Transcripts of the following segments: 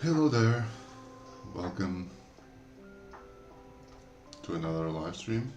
Hello there, welcome to another live stream.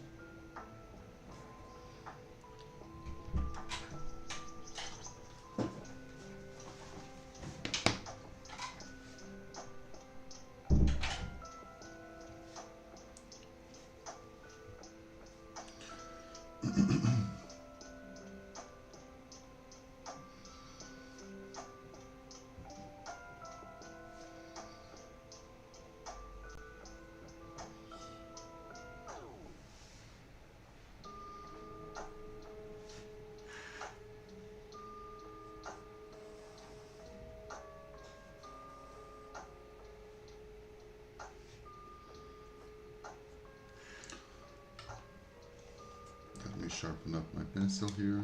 Let me sharpen up my pencil here.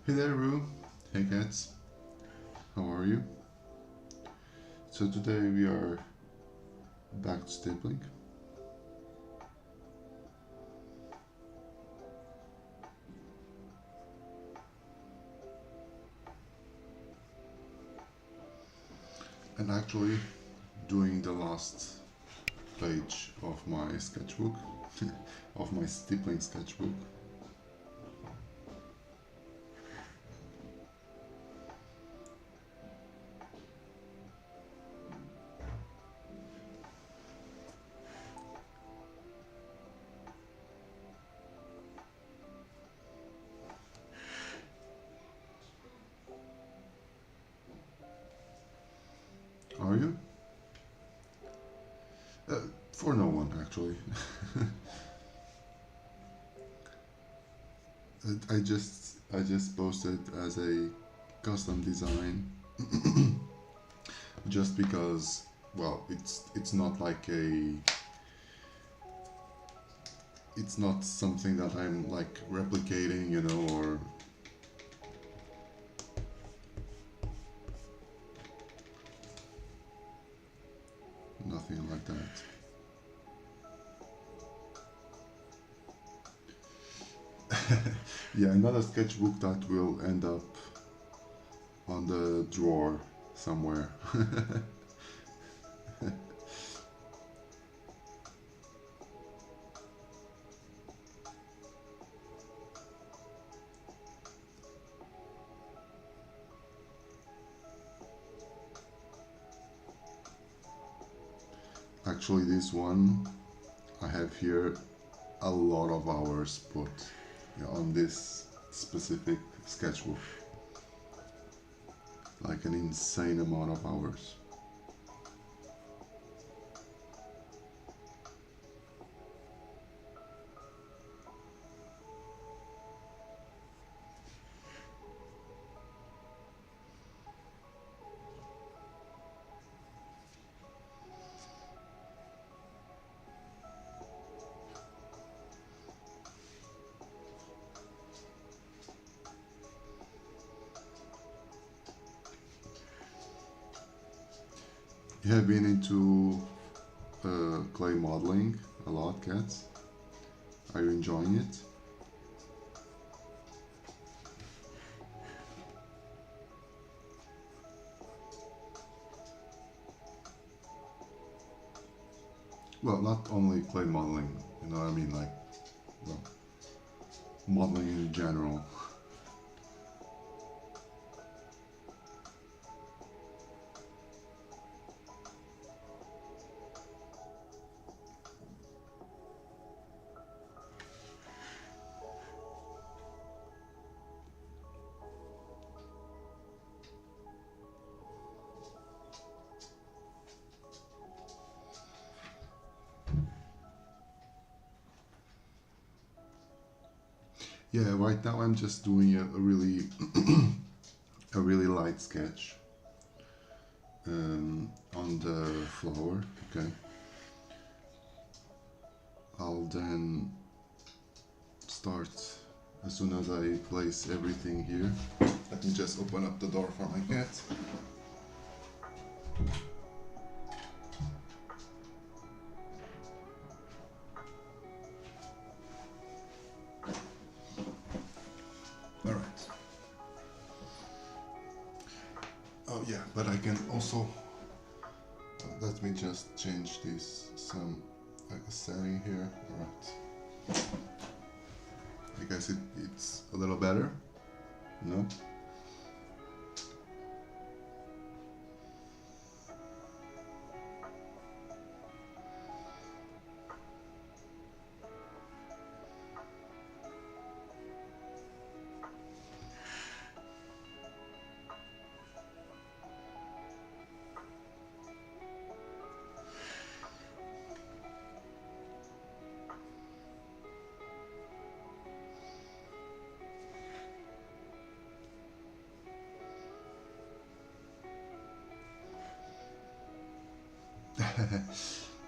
Hey there, Roo. Hey cats. How are you? So today we are back to Stippling. And actually doing the last page of my sketchbook, of my Stippling sketchbook. Are you? For no one, actually. I just posted as a custom design, just because, well, it's not like it's not something that I'm like replicating, you know, or nothing like that. Yeah, another sketchbook that will end up on the drawer somewhere. Actually, this one I have here a lot of hours put on this specific sketchbook, like an insane amount of hours. You have been into clay modeling a lot, cats? Are you enjoying it? Well, not only clay modeling, you know what I mean, like, well, modeling in general. Yeah, right now I'm just doing a really a really light sketch on the flower. Okay, I'll then start as soon as I place everything here. Let me just open up the door for my cat. All right. Oh yeah, but I can also let me just change this some setting here. All right. I guess it's a little better. No.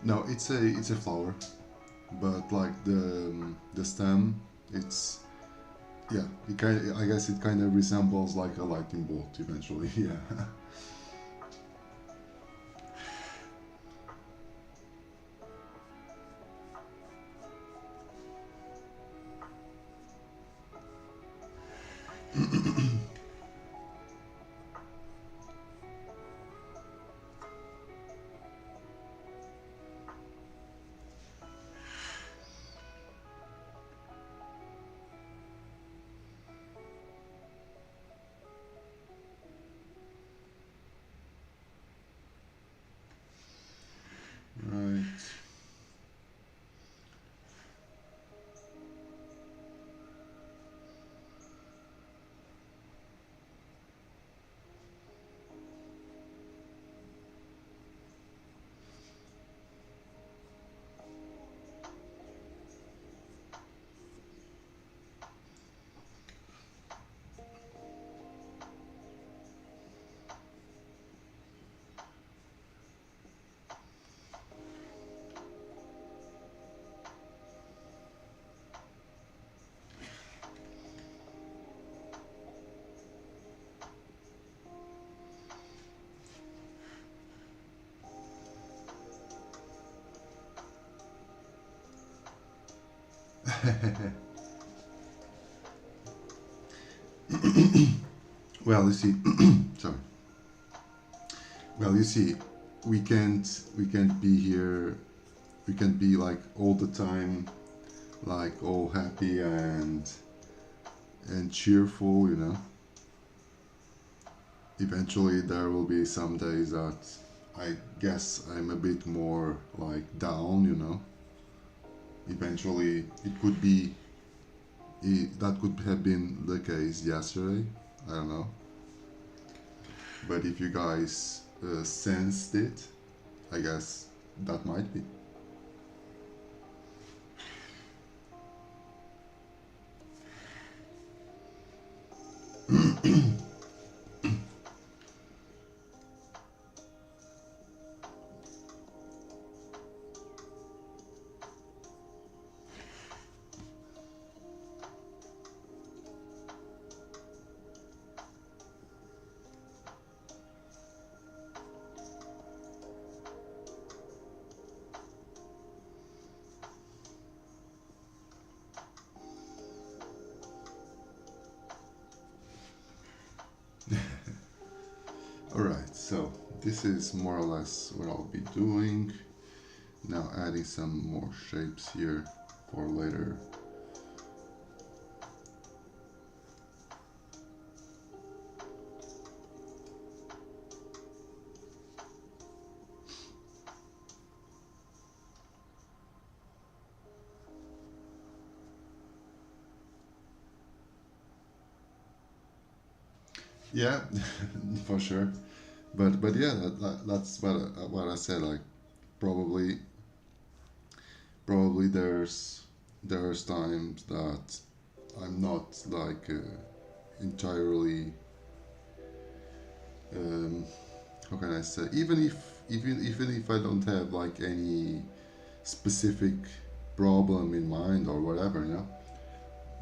No, it's a flower, but like the stem, it's yeah. It kind I guess it kind of resembles like a lightning bolt eventually. Yeah. Right. Well, you see, sorry. Well, you see, we can't be here. We can't be like all the time, like all happy and cheerful. You know. Eventually, there will be some days that I guess I'm a bit more like down. You know. Eventually, it could be that could have been the case yesterday. I don't know. But if you guys sensed it, I guess that might be. Alright, so this is more or less what I'll be doing. Now adding some more shapes here for later. Yeah, for sure. But yeah, that's what I said. Like probably probably there's times that I'm not like entirely how can I say, even if I don't have like any specific problem in mind or whatever, you know,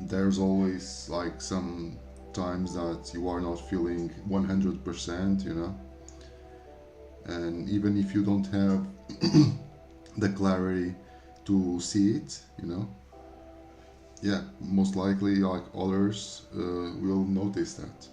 there's always like some times that you are not feeling 100%, you know, and even if you don't have the clarity to see it, you know, yeah, most likely like others will notice that.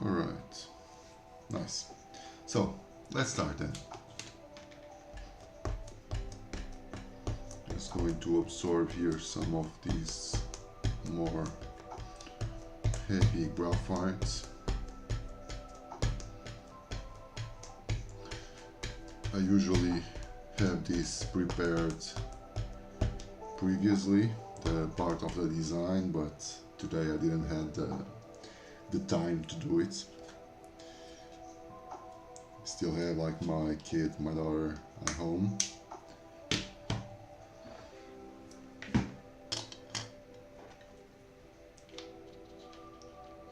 All right, nice. So let's start then. Just going to absorb here some of these more heavy graphites. I usually have this prepared previously, the part of the design, but today I didn't have the time to do it. Still have like my kid, my daughter at home.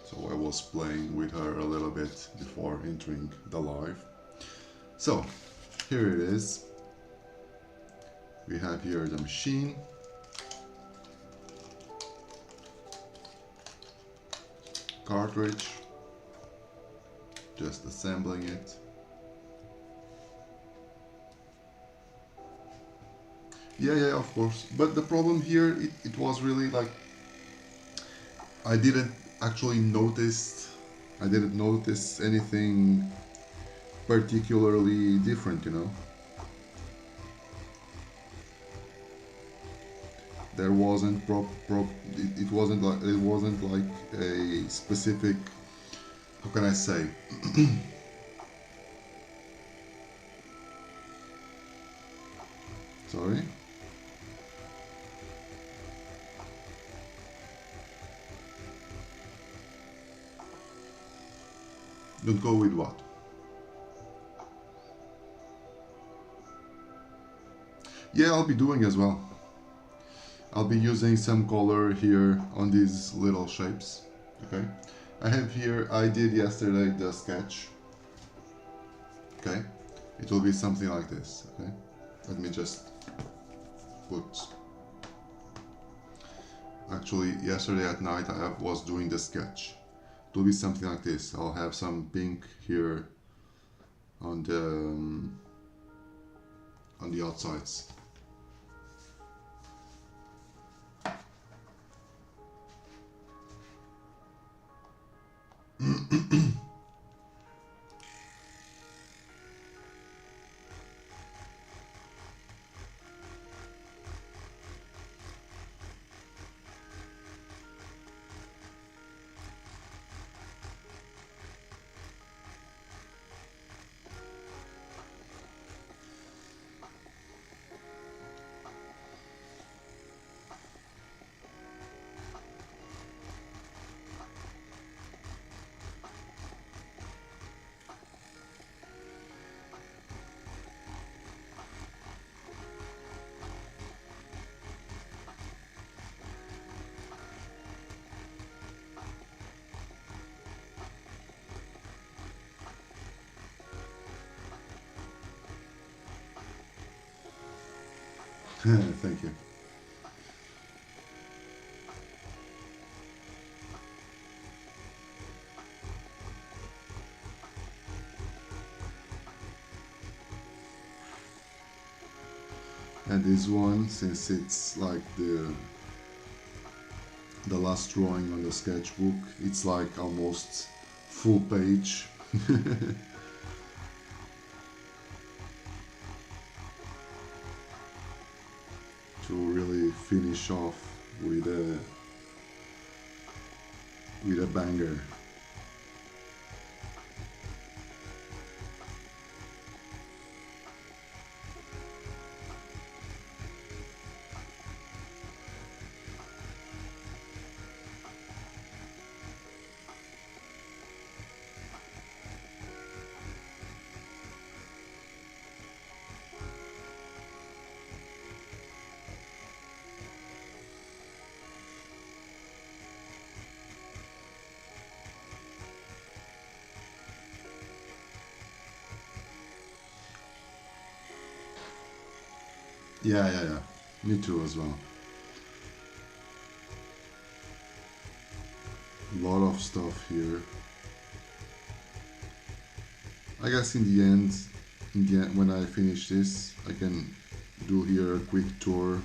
So I was playing with her a little bit before entering the live. So here it is. We have here the machine. Cartridge. Just assembling it. Yeah, of course. But the problem here, it was really like I didn't actually notice. I didn't notice anything particularly different, you know. There wasn't it wasn't like a specific, how can I say, sorry. Don't go with what? Yeah, I'll be doing as well. I'll be using some color here on these little shapes. Okay, I have here, I did yesterday the sketch. Okay, it will be something like this. Okay, let me just put, actually yesterday at night I was doing the sketch. It will be something like this. I'll have some pink here on the outsides. Thank you. And this one, since it's like the last drawing on the sketchbook, it's like almost full page. To really finish off with a banger. Yeah, yeah, yeah. Me too as well. A lot of stuff here. I guess in the end, when I finish this, I can do here a quick tour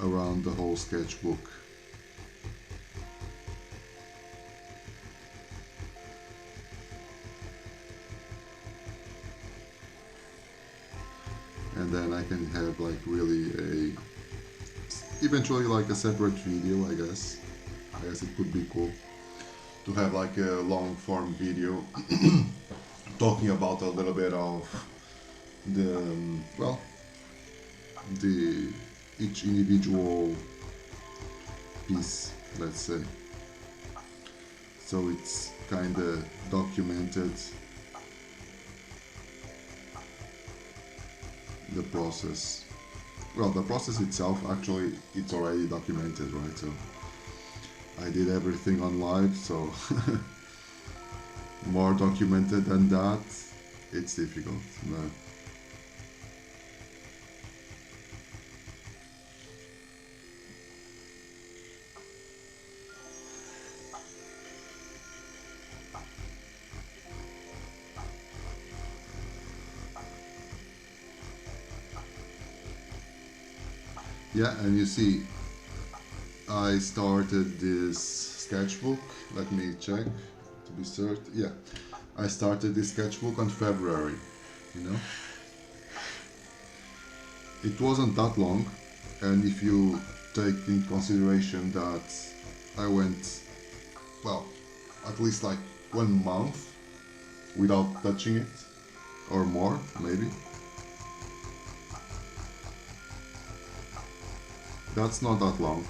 around the whole sketchbook. And then I can have like really eventually like a separate video, I guess. I guess it could be cool to have like a long form video talking about a little bit of the well, the each individual piece, let's say. So it's kind of documented the process. Well, the process itself actually it's already documented, right? So I did everything on live, so more documented than that, it's difficult. But yeah, and you see, I started this sketchbook. Let me check to be certain. Yeah, I started this sketchbook on February. You know, it wasn't that long, and if you take in consideration that I went, well, at least like 1 month without touching it, or more, maybe. That's not that long.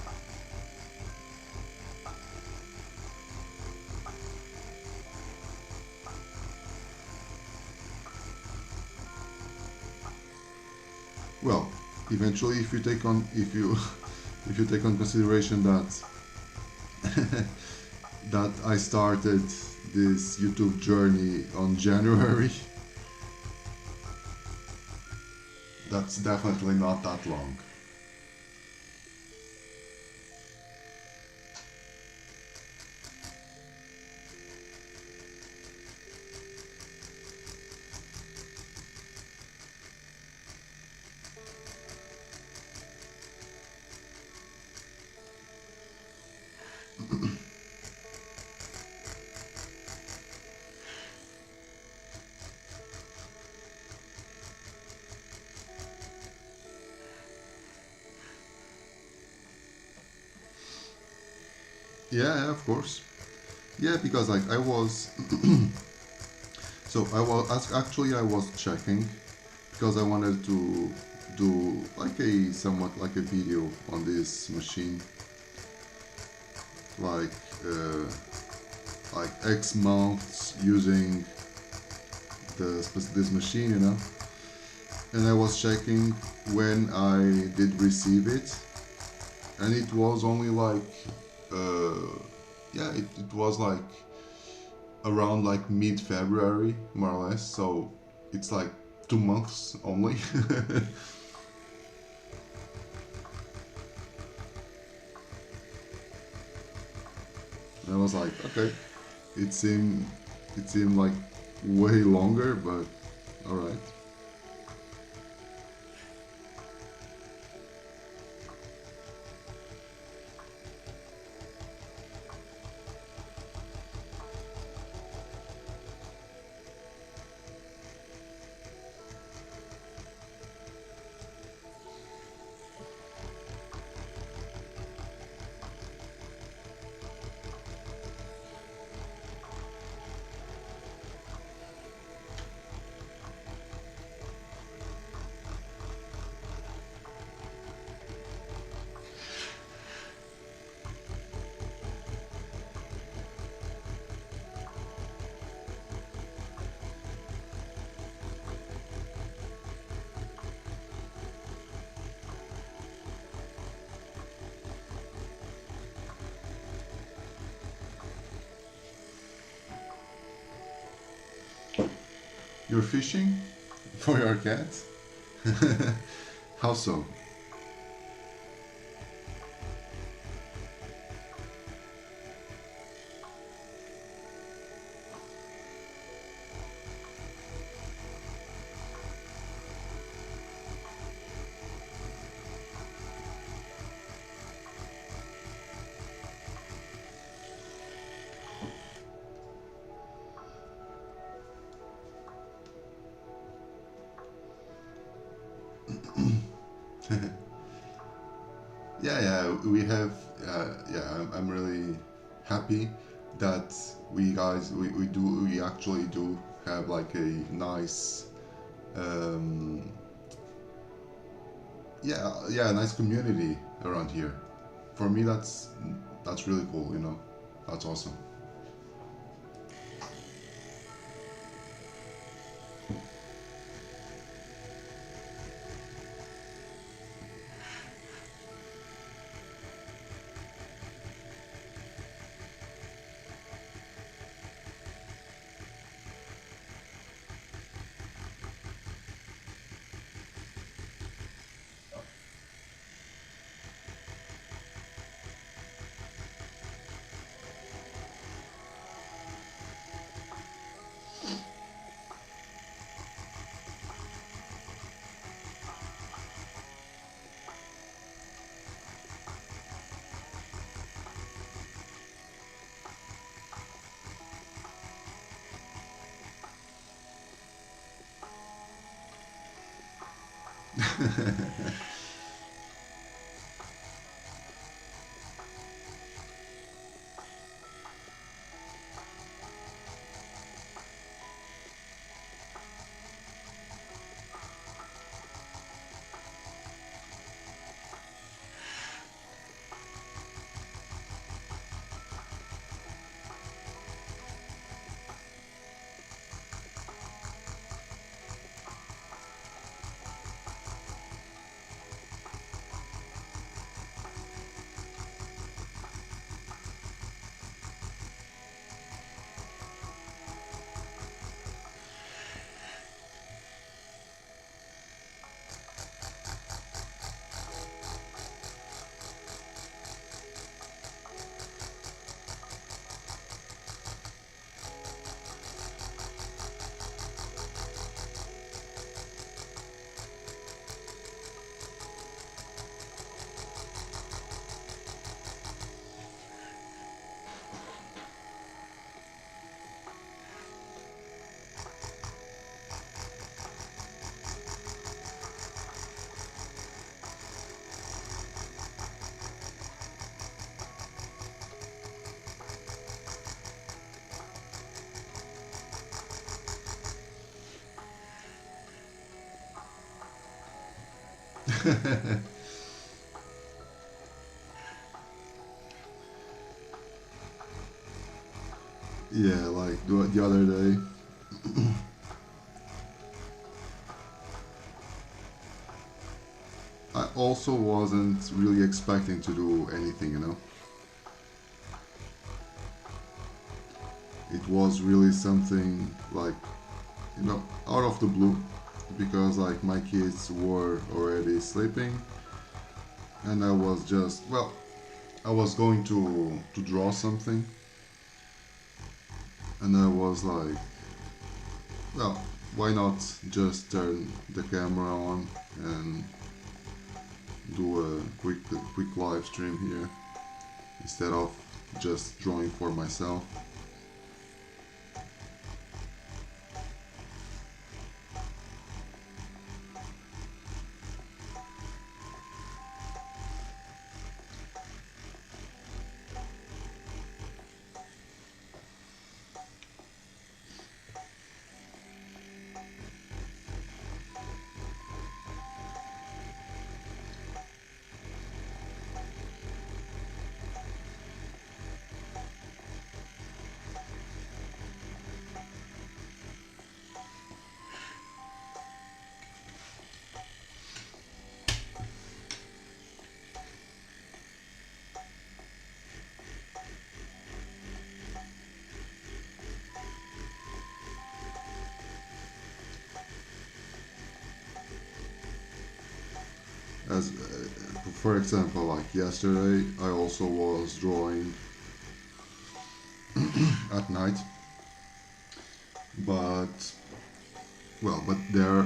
Well, eventually, if you take on consideration that that I started this YouTube journey on January, that's definitely not that long. Yeah, yeah, of course. Yeah, because like I was, so I was actually I was checking because I wanted to do like a somewhat like a video on this machine, like uh, like X months using this machine, you know. And I was checking when I did receive it, and it was only like, yeah, it was like around like mid-February, more or less. So it's like 2 months only. And I was like, okay, it seemed it seemed like way longer, but all right. You're fishing for your cat? How so? Yeah, yeah, we have. Yeah, I'm really happy that we actually do have like a nice, um, yeah, a nice community around here. For me, that's really cool. You know, that's awesome. Yeah, like the other day. I also wasn't really expecting to do anything, you know. It was really something like, out of the blue, because like my kids were already sleeping, and I was just, well, I was going to draw something, and I was like, well, why not just turn the camera on and do a quick live stream here instead of just drawing for myself. As for example, like yesterday, I also was drawing at night, but but there,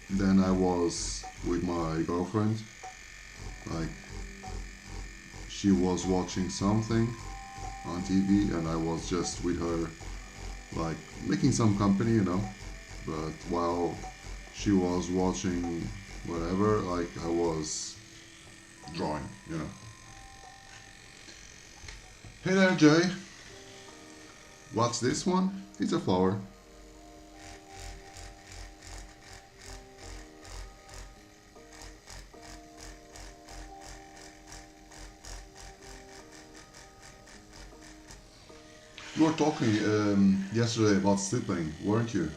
then I was with my girlfriend. Like she was watching something on TV, and I was just with her, like making some company, you know. But while she was watching whatever, like I was drawing, you know. Hey there, Jay. What's this one? It's a flower. You were talking yesterday about stippling, weren't you?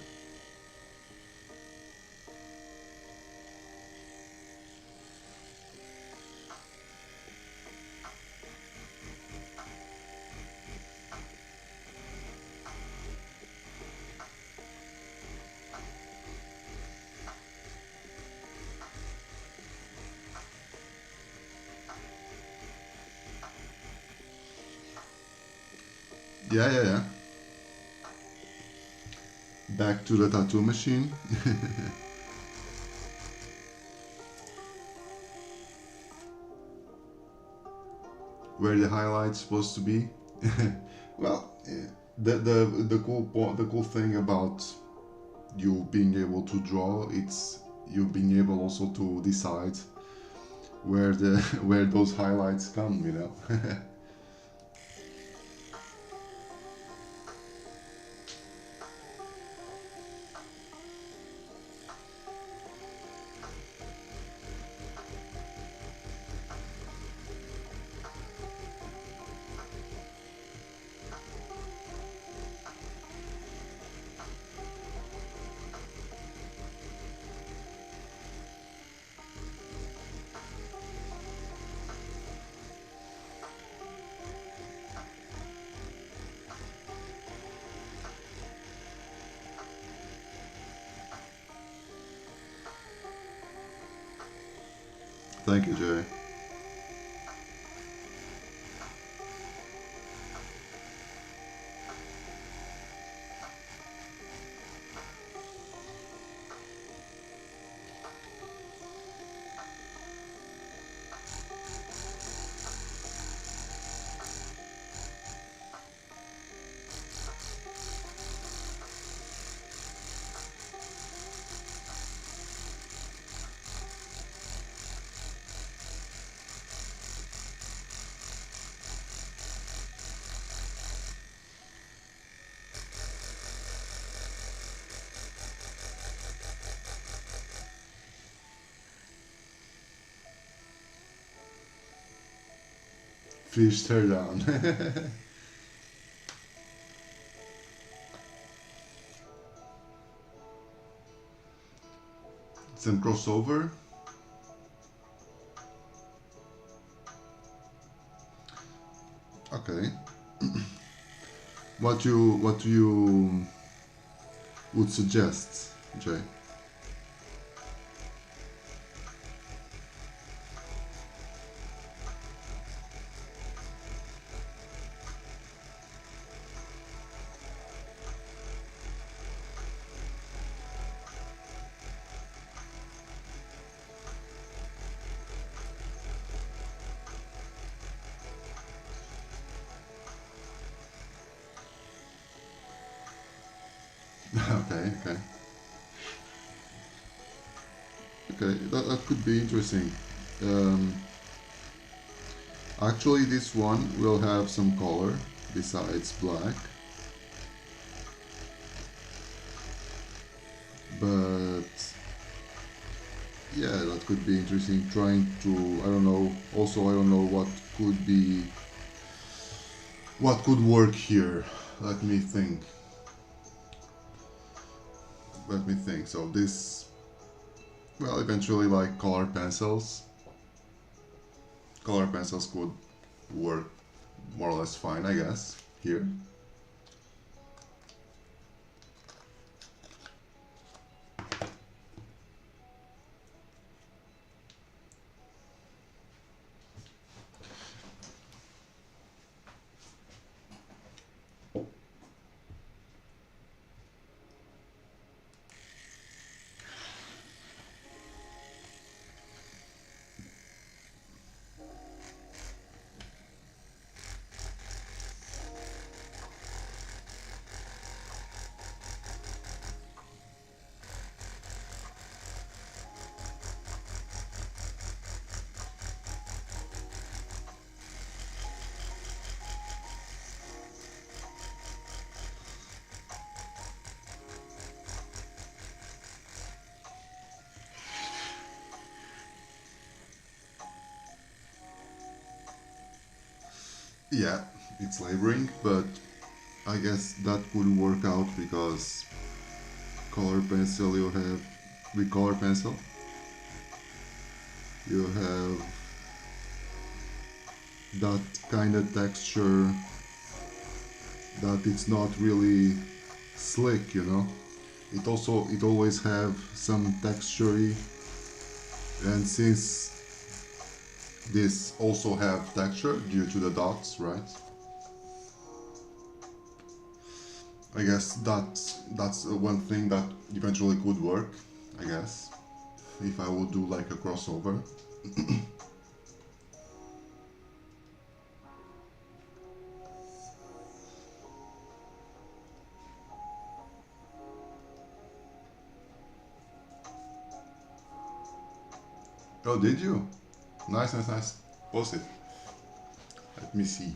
Yeah, yeah, yeah. Back to the tattoo machine. Where the highlight's supposed to be. Well, the the cool thing about you being able to draw, it's you being able also to decide where the where those highlights come, you know. Thank you, Jay. Fish tear down. Some crossover. Okay. What you would suggest, Jay? Okay, okay, okay. That could be interesting. Um, Actually, this one will have some color besides black, but yeah, that could be interesting. Trying to, I don't know. Also, I don't know what could work here. Let me think. Let me think. So this, well, eventually, like color pencils. Color pencils could work more or less fine, I guess. Here. Yeah, it's laboring, but I guess that could work out because color pencil you have with color pencil you have that kind of texture that it's not really slick, you know. It always have some texture, and since this also have texture due to the dots, right? I guess that's one thing that eventually could work, I guess, if I would do like a crossover. Oh, did you? Nice, nice, nice. Post it. Let me see.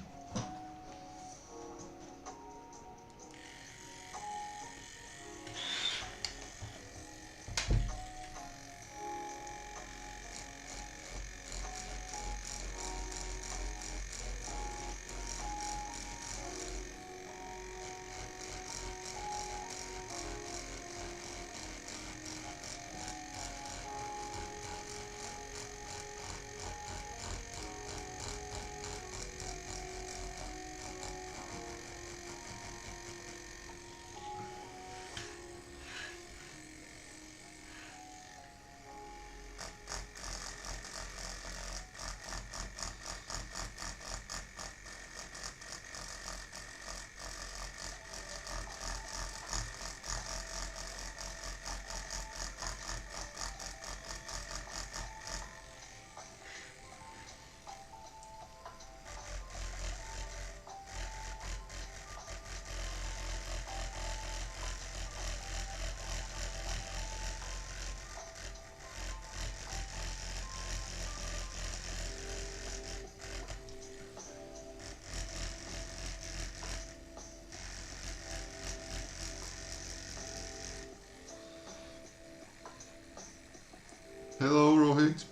Hello, Rohit.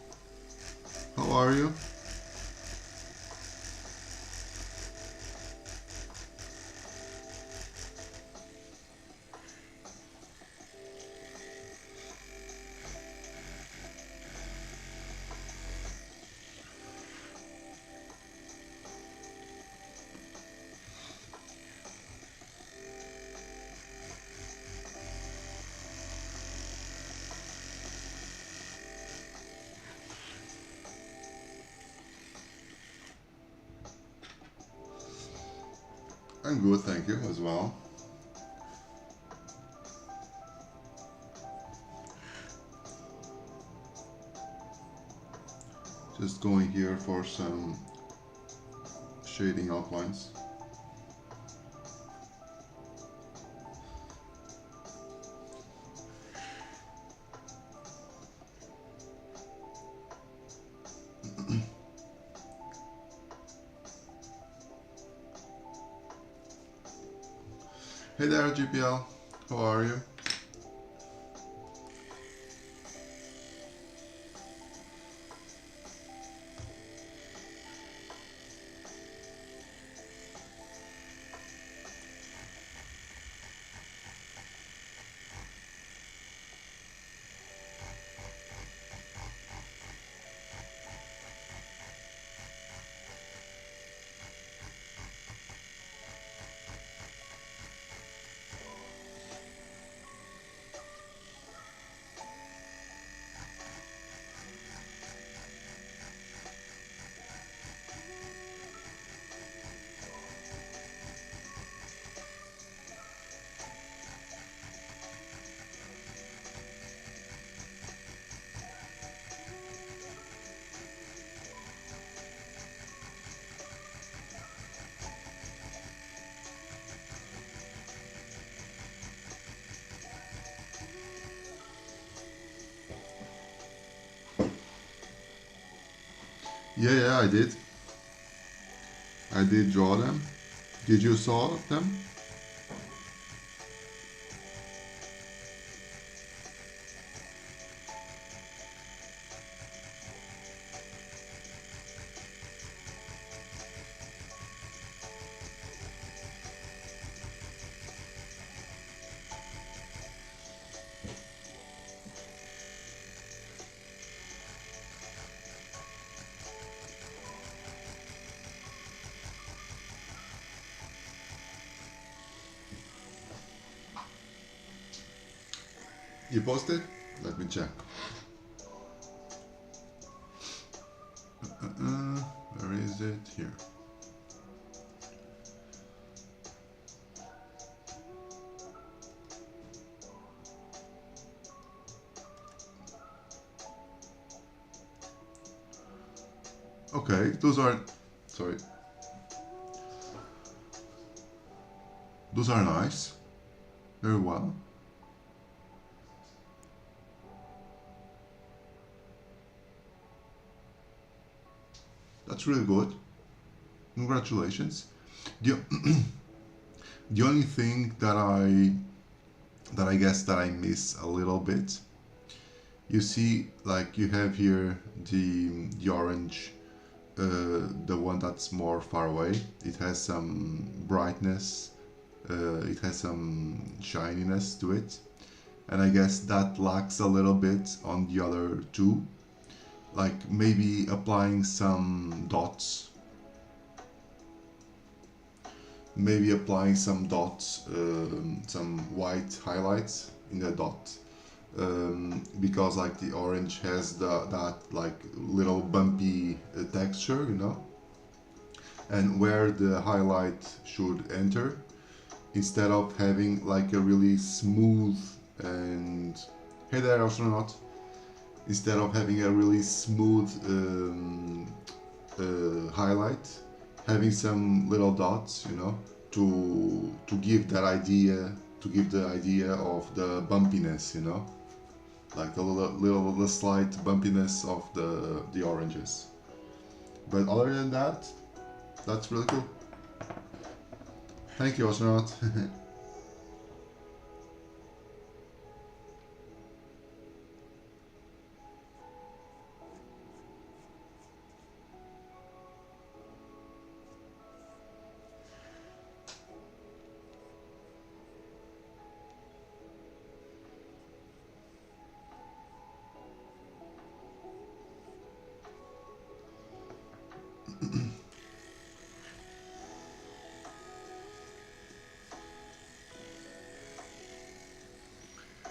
How are you? I'm good, thank you as well. Just going here for some shading outlines. Hey there, GPL. How are you? Yeah, yeah, I did. I did draw them. Did you saw them? You posted? Let me check. Where is it? Here. Okay, those are, sorry, those are nice. Very well. That's really good. Congratulations. The, the only thing that I guess that I miss a little bit, you see, like you have here the orange, the one that's more far away. It has some brightness, it has some shininess to it, and I guess that lacks a little bit on the other two. Like maybe applying some dots, some white highlights in the dot, because like the orange has that like little bumpy texture, you know, and where the highlight should enter, instead of having like a really smooth and, hey there astronaut, instead of having a really smooth highlight, having some little dots, you know, to give that idea, to give the idea of the bumpiness, you know, like the slight bumpiness of the oranges. But other than that, that's really cool. Thank you, astronaut.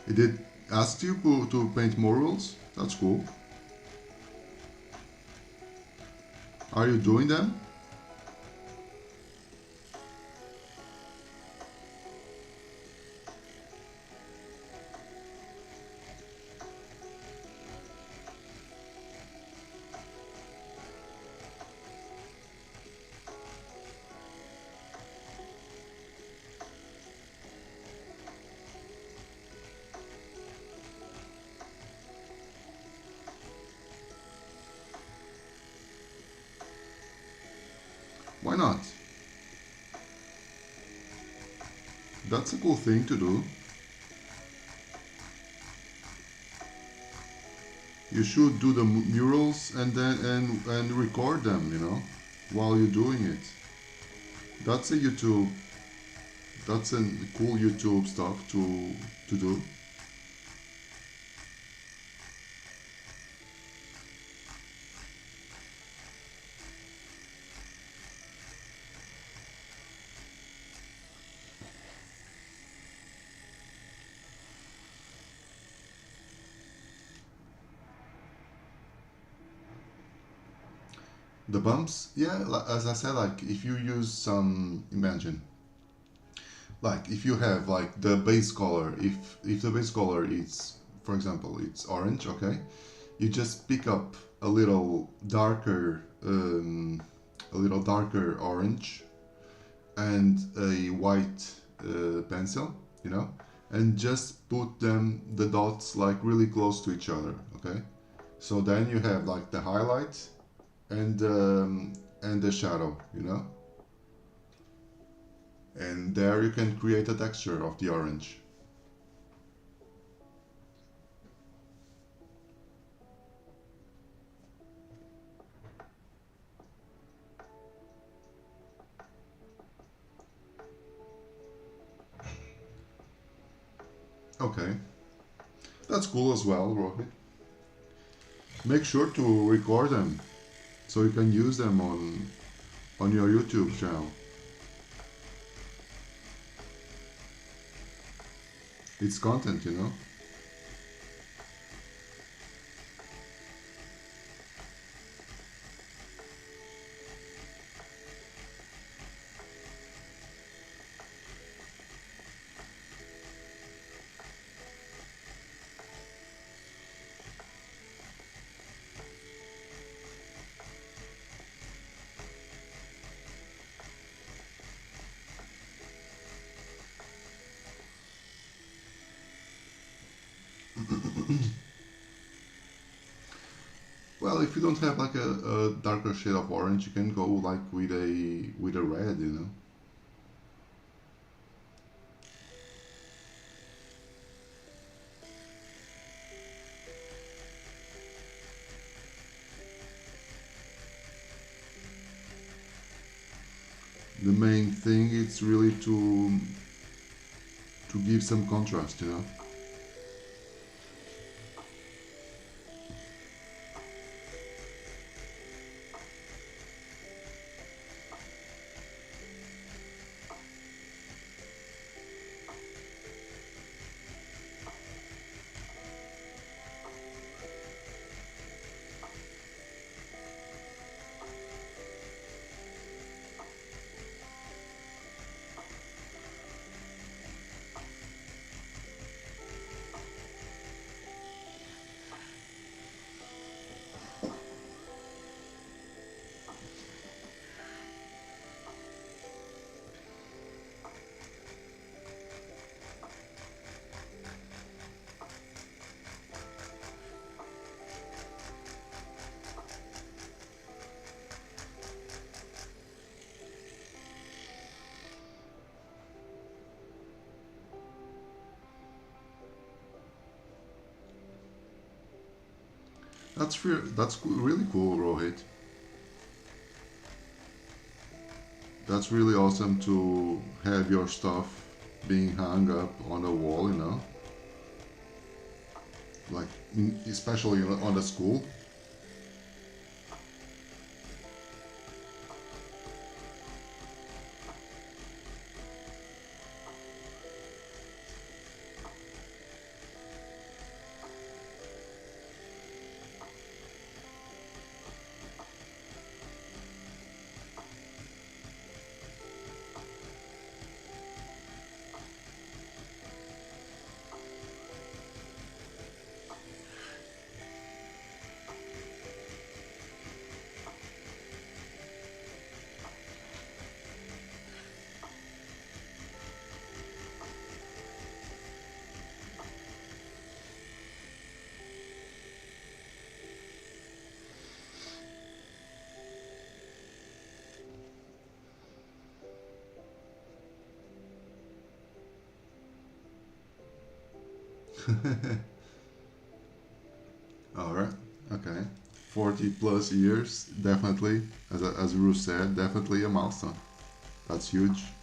It did ask you to paint murals. That's cool. Are you doing them? Why not? That's a cool thing to do. You should do the murals and then and record them, you know, while you're doing it. That's a YouTube. That's a cool YouTube stuff to do. The bumps, yeah, as I said, like if you use some, imagine, like if you have like the base color, if the base color is, for example, it's orange, okay, you just pick up a little darker orange and a white pencil, you know, and just put the dots like really close to each other, okay, so then you have like the highlight and the shadow, you know, and there you can create a texture of the orange. Okay, that's cool as well, Rohit. Make sure to record them so you can use them on your YouTube channel. It's content, you know. Well, if you don't have like a darker shade of orange, you can go like with a red, you know. The main thing is really to give some contrast, you know. Really cool, Rohit. That's really awesome to have your stuff being hung up on the wall, you know, like especially on the school. All right. Okay. 40 plus years, definitely. As Ru said, definitely a milestone. That's huge.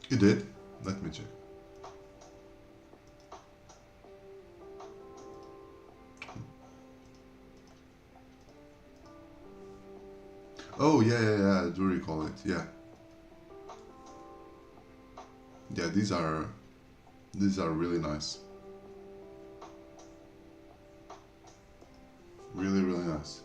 You did? Let me check. Oh yeah, yeah, yeah. I do recall it. Yeah, yeah. These are really nice. Really, really nice.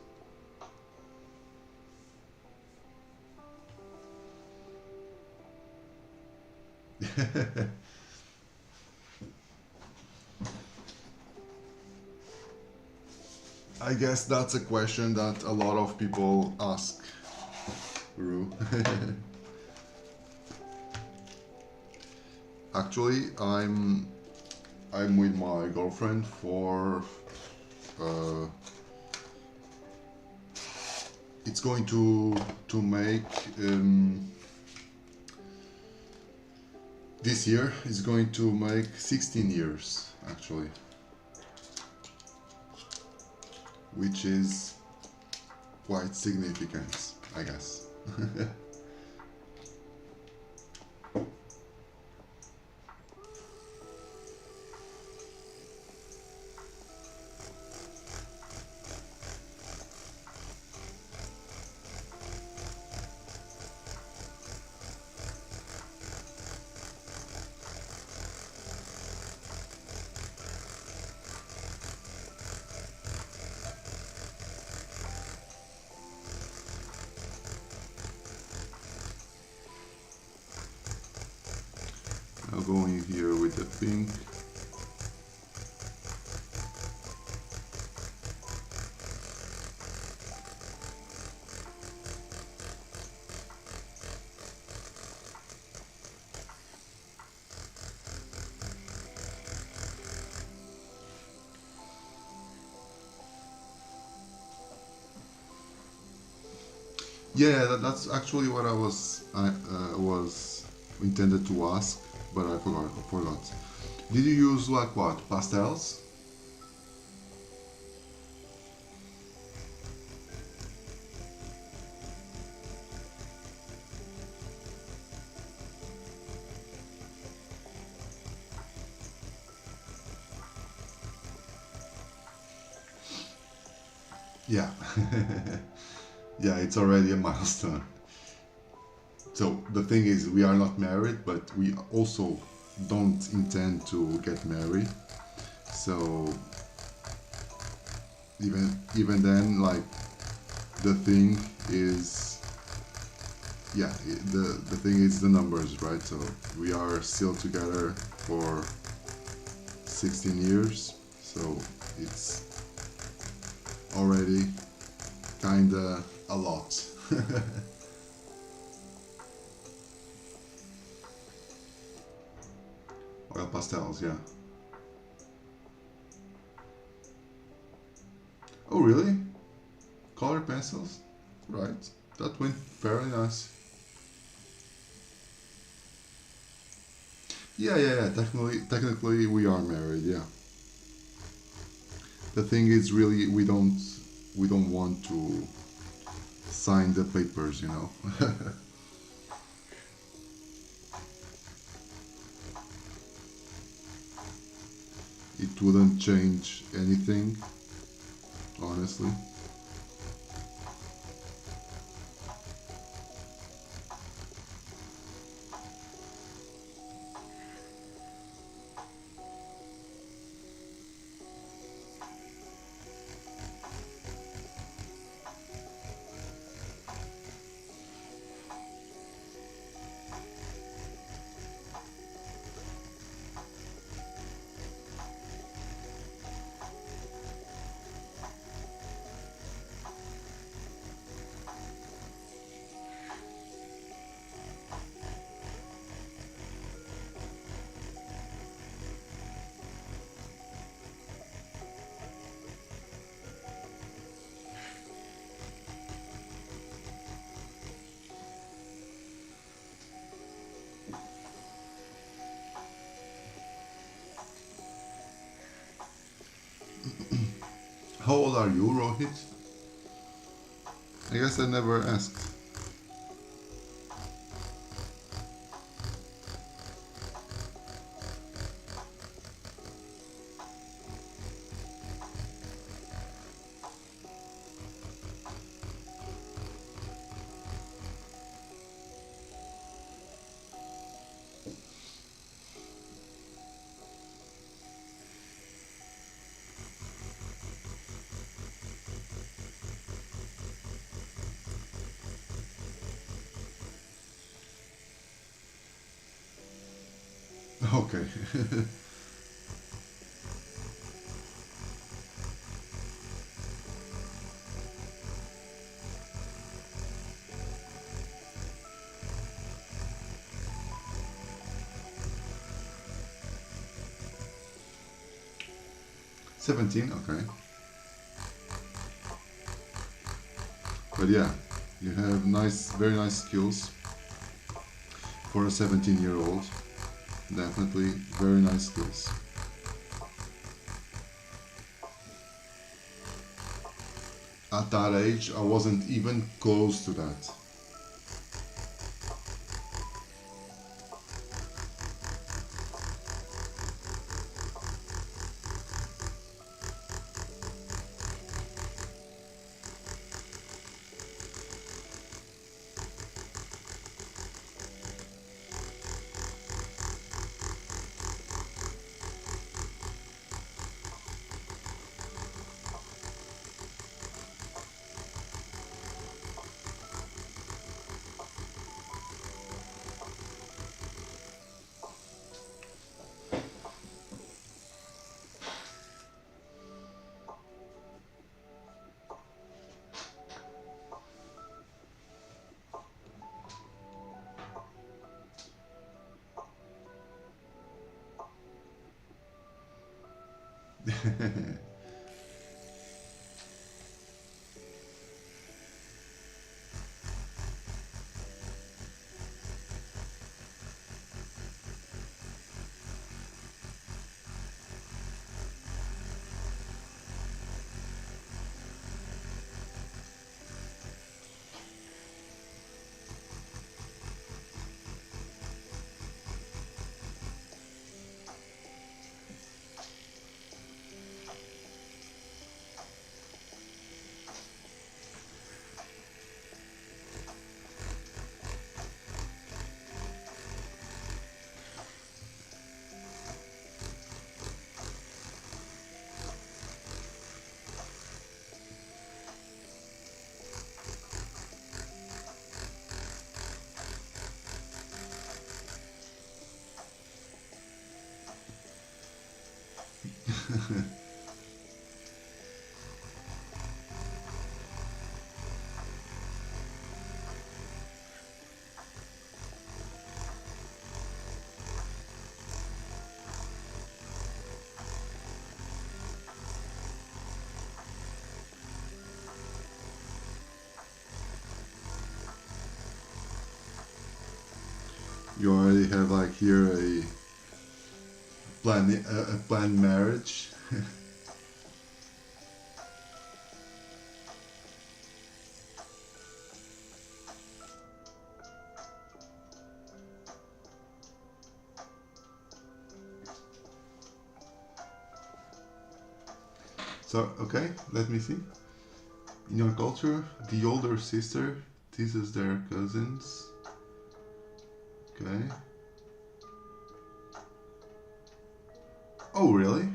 I guess that's a question that a lot of people ask, Ru. Actually, I'm with my girlfriend for uh, it's going to make this year is going to make 16 years actually, which is quite significant, I guess. Now going here with the pink. Yeah, that's actually what I was intended to ask, but I forgot. Did you use like what? Pastels? Yeah. Yeah, it's already a milestone. So the thing is, we are not married, but we also don't intend to get married. So even then, like the thing is, yeah, the thing is the numbers, right? So we are still together for 16 years, so it's already kinda a lot. Oil pastels, yeah. Oh, really? Color pencils? Right. That went very nice. Yeah. Technically, we are married. Yeah. The thing is, really, we don't want to sign the papers, you know. It wouldn't change anything, honestly. How old are you, Rohit? I guess I never asked. Okay. 17, okay. But yeah, you have nice, very nice skills for a 17-year-old. Definitely very nice skills. At that age, I wasn't even close to that. You already have like here a planned marriage. So okay, let me see. In your culture, the older sister teases their cousins. Okay. Oh really?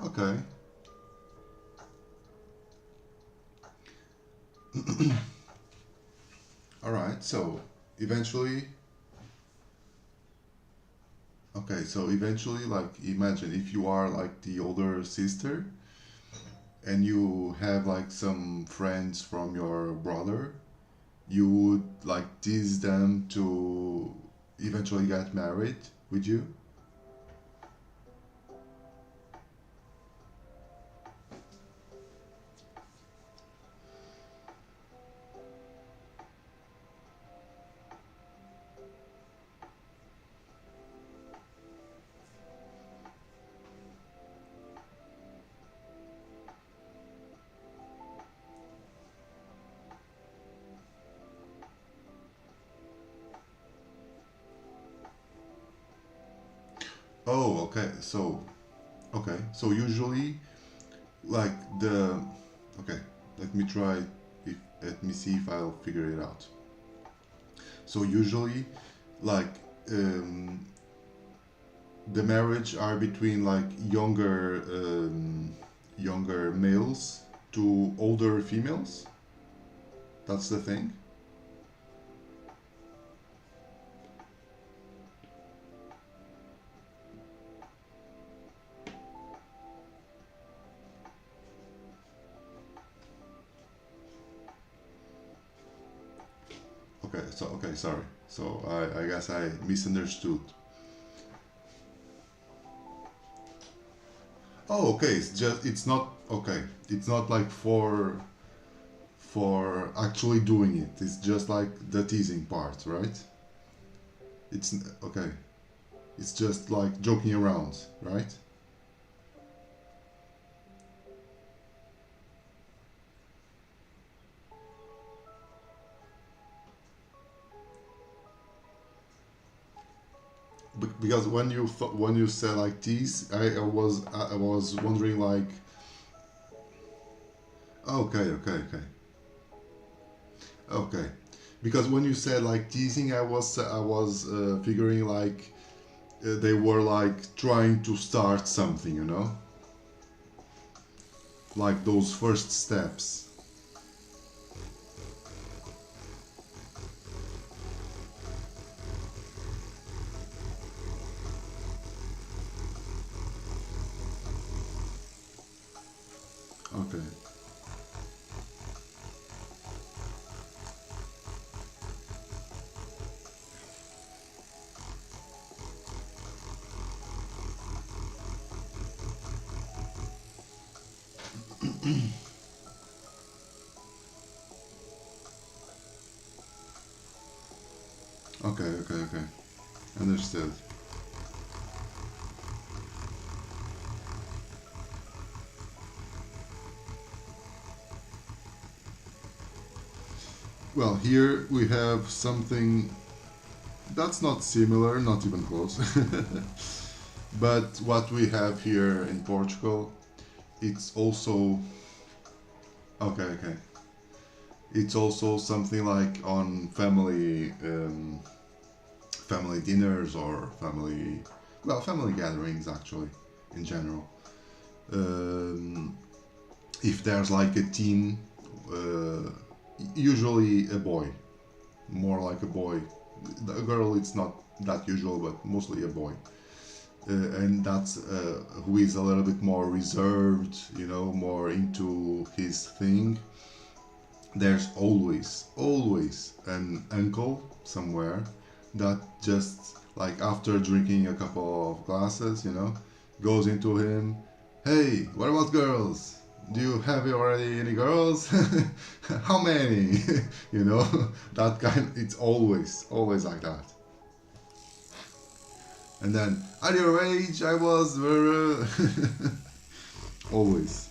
Okay. All right. So eventually, okay. So eventually, like imagine if you are like the older sister and you have like some friends from your brother, you would like tease them to eventually get married with you. Oh, okay. So usually like the okay, let me try if let me see if I'll figure it out. So usually like um, the marriage are between like younger males to older females. That's the thing. Okay, sorry. So I guess I misunderstood. Oh, okay. It's not okay. It's not like for actually doing it. It's just like the teasing part, right? It's okay. It's just like joking around, right? Because when you said like tease, I was wondering like okay, okay, okay, okay. Because when you said like teasing, I was figuring like they were like trying to start something, you know, like those first steps. Okay, okay, okay, okay. Understood. Well, here we have something that's not similar, not even close. But what we have here in Portugal, it's also okay, okay. It's also something like on family dinners or family gatherings actually in general. Um, if there's like a teen, uh, usually a boy, more like a boy. A girl, it's not that usual, but mostly a boy. And that's who is a little bit more reserved, you know, more into his thing. There's always an uncle somewhere that just like after drinking a couple of glasses, you know, goes into him. Hey, what about girls? Do you have already any girls? How many? You know, that kind. It's always like that. And then at your age, I was always.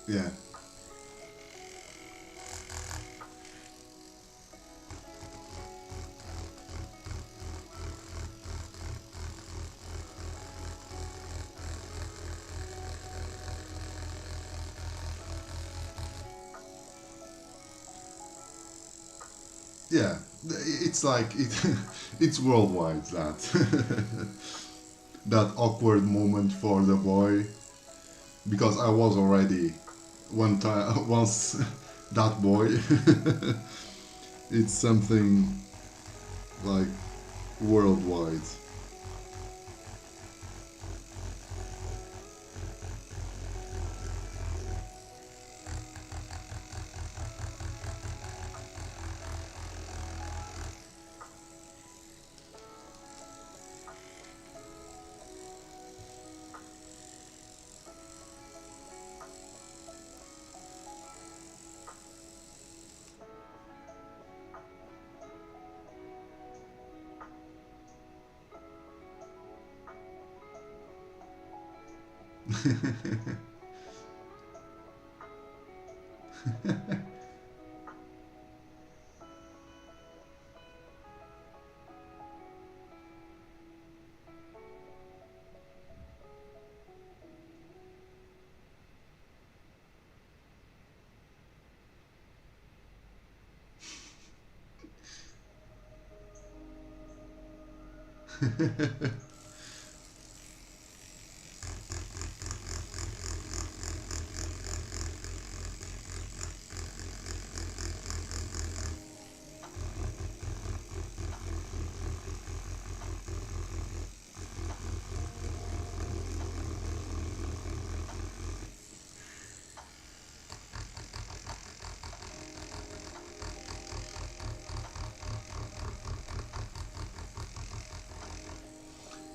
Yeah. Yeah, it's like it's worldwide that that awkward moment for the boy because I was already one time once that boy. It's something like worldwide.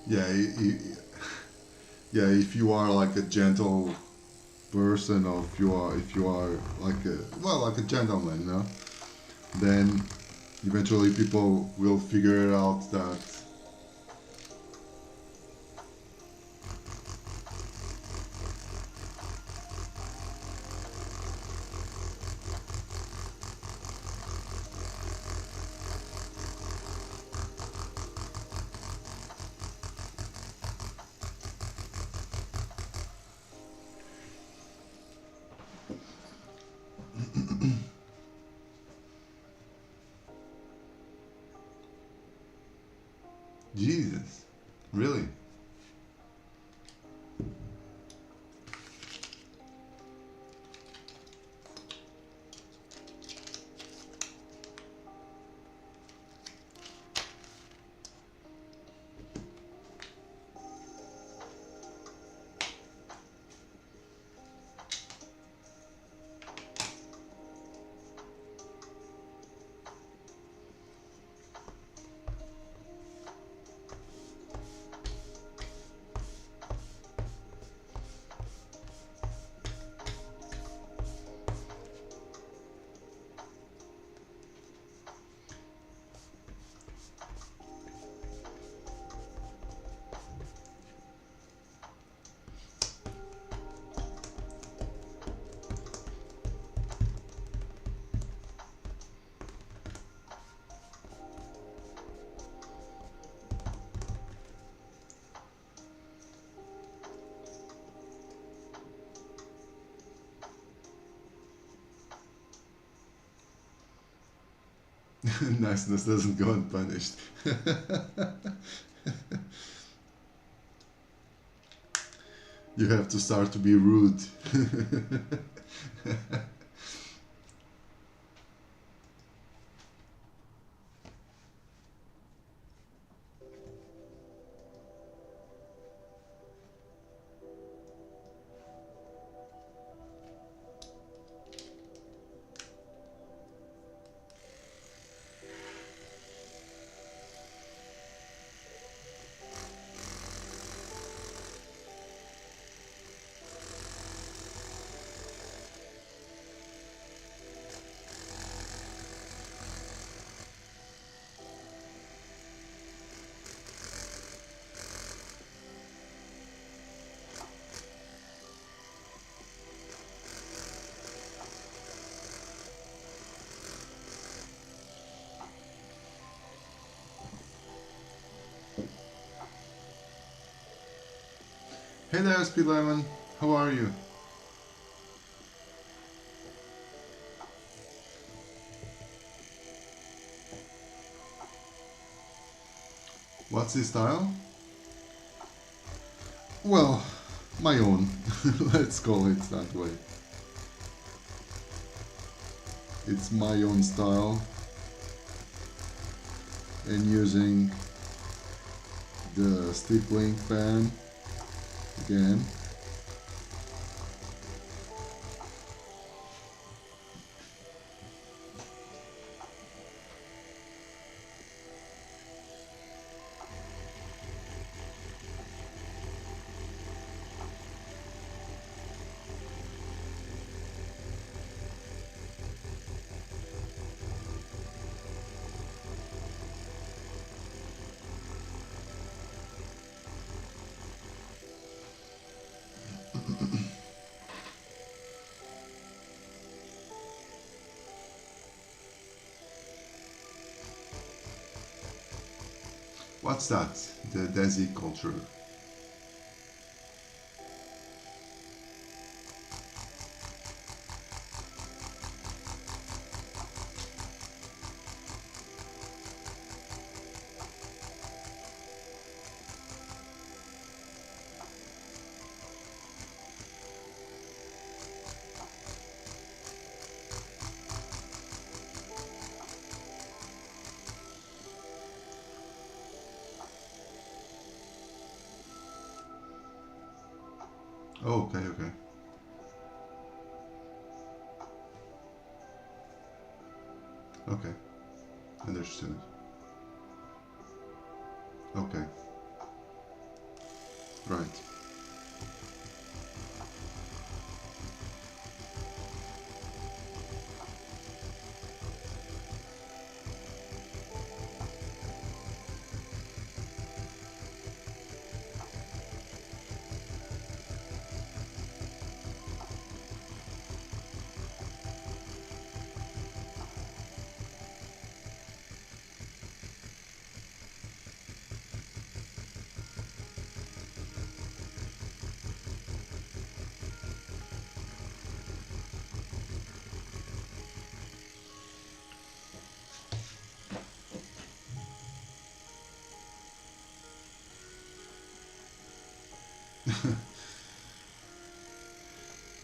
Yeah, yeah. If you are like a gentle person, or if you are like a like a gentleman, you know, then eventually people will figure it out that Jesus, really. Niceness doesn't go unpunished. You have to start to be rude. Hey there, Speed Lemon. How are you? What's his style? Well, my own. Let's call it that way. It's my own style, and using the Stippling pen again. What's that? The Desi culture. Oh, okay, okay. Okay, understood. Okay, right.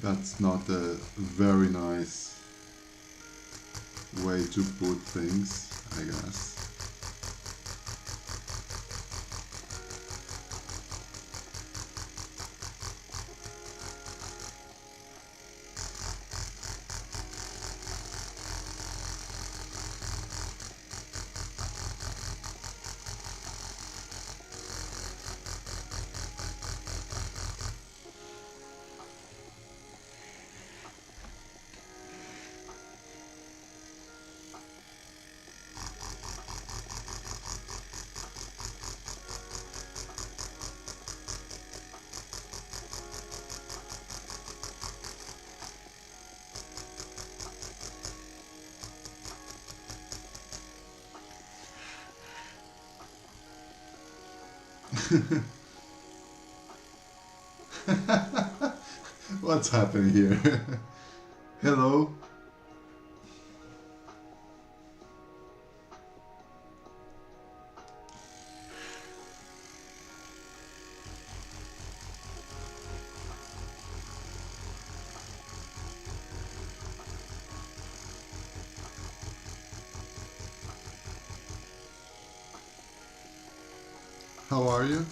That's not a very nice way to put things, I guess. What's happening here? Hello? How are you?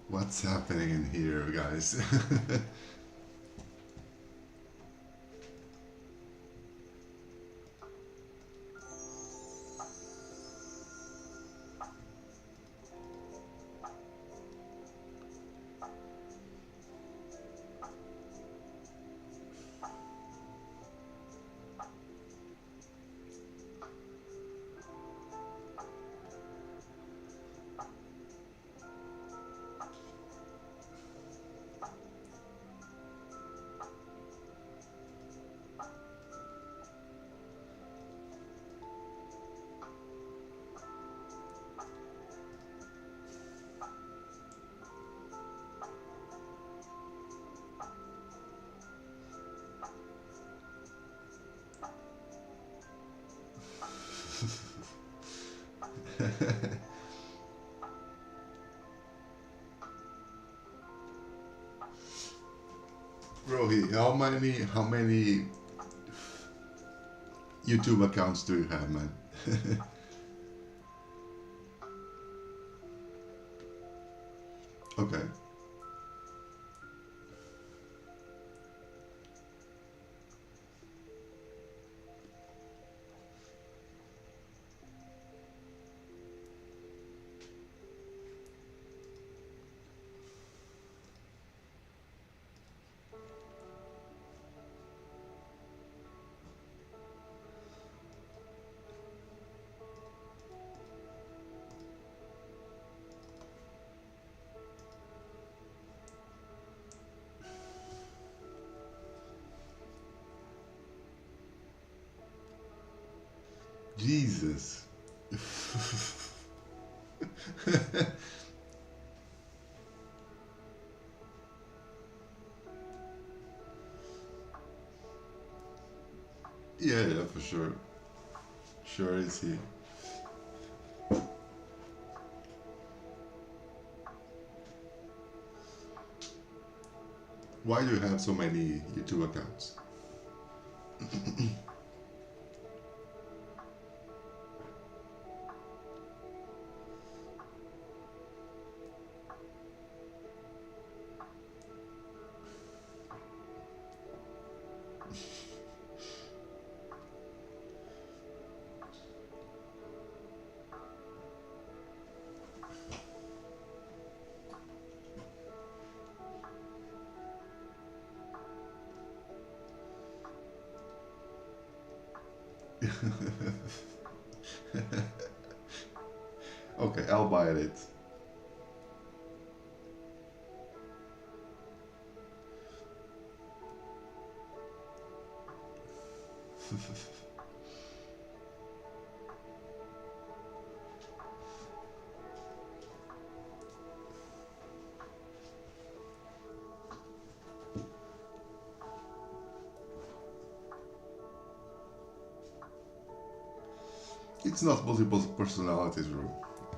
What's happening in here, guys? Rohi, how many YouTube accounts do you have, man? Okay. Jesus. Yeah, yeah, for sure. Sure is he. Why do you have so many YouTube accounts? Okay, I'll buy it. It's not multiple personalities, bro.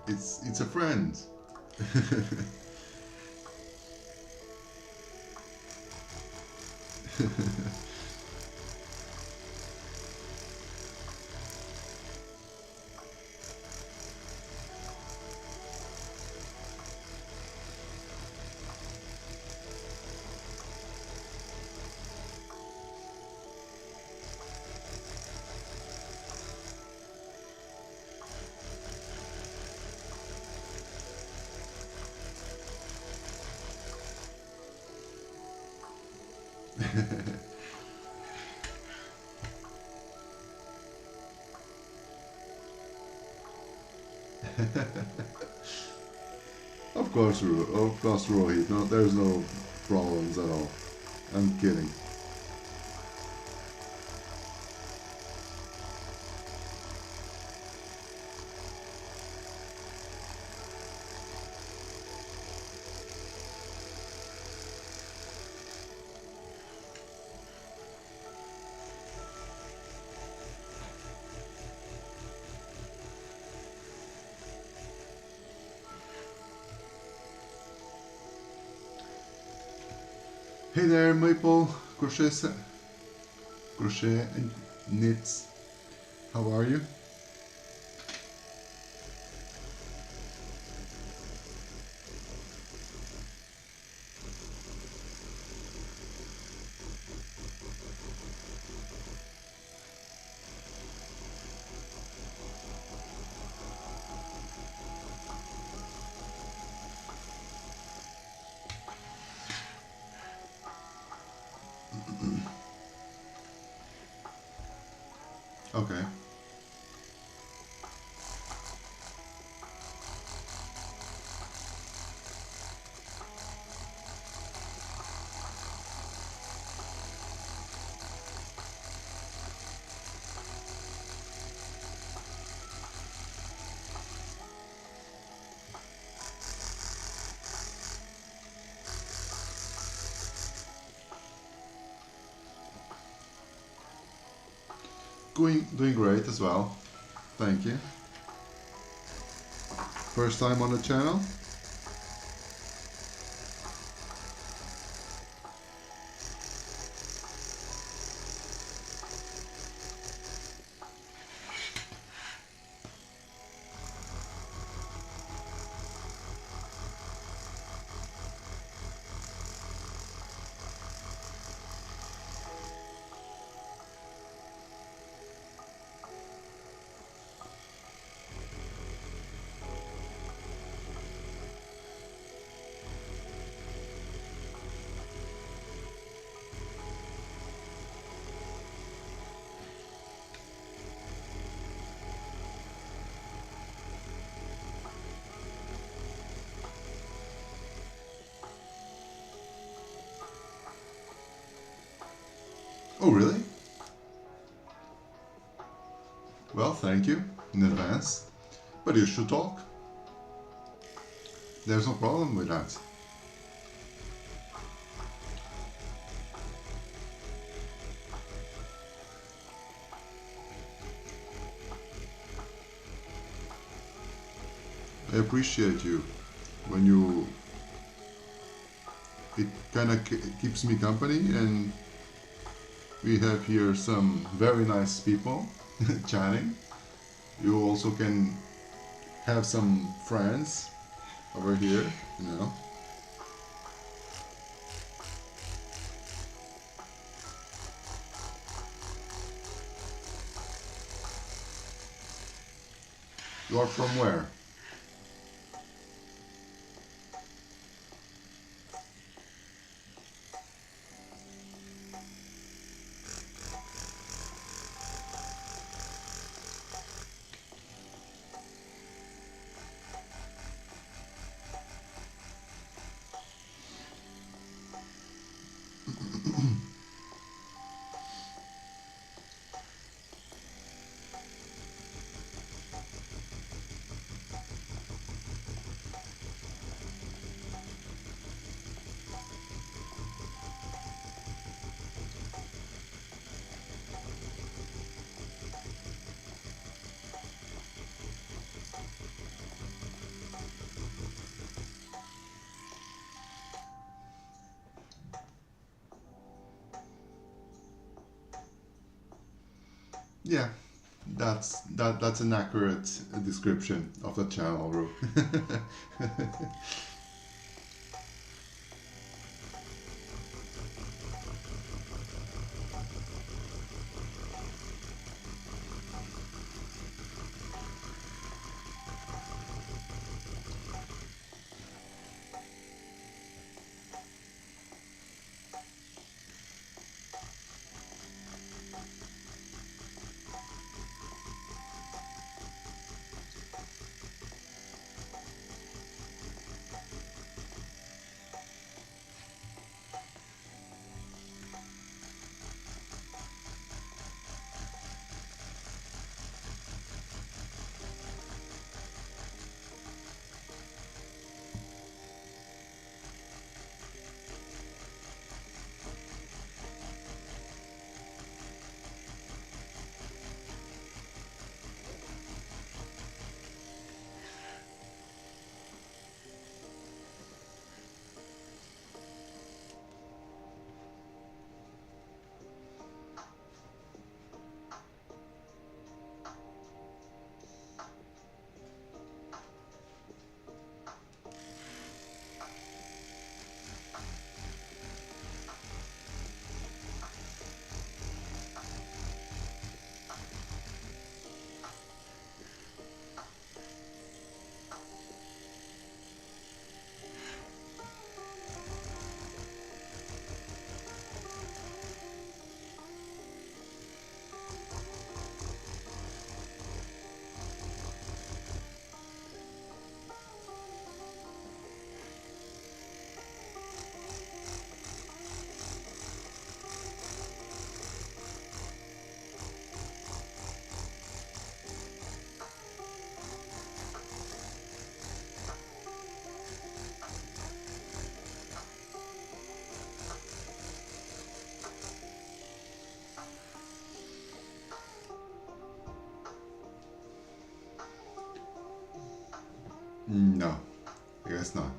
It's a friend. Of course, Rohit. No, there's no problems at all. I'm kidding. Hey there, Maple Crochet and Knits. How are you? Okay. Doing great as well. Thank you. First time on the channel? Oh, really? Well, thank you in advance. But you should talk. There's no problem with that. I appreciate you when you. It kind of keeps me company, and we have here some very nice people chatting. You also can have some friends over here, you know. You are from where? Yeah, that's an accurate description of the channel, bro. No, I guess not.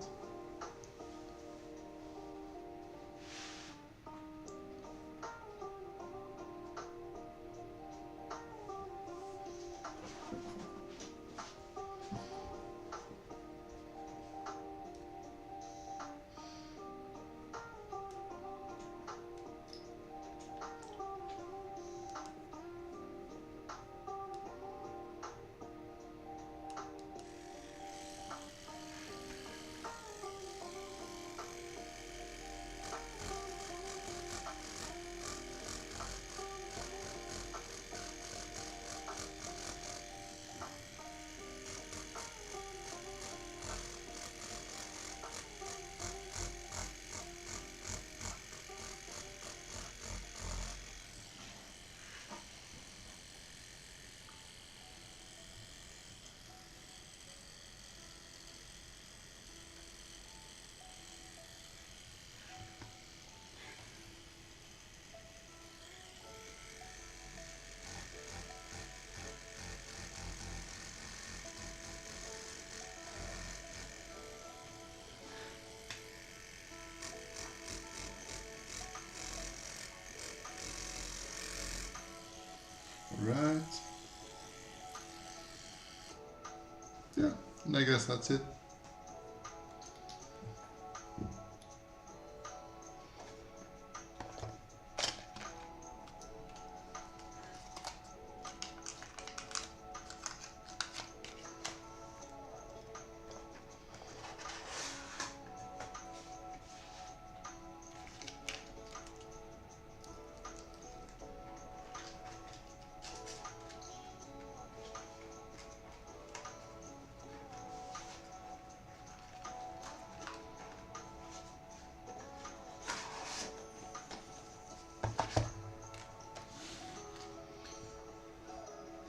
I guess that's it.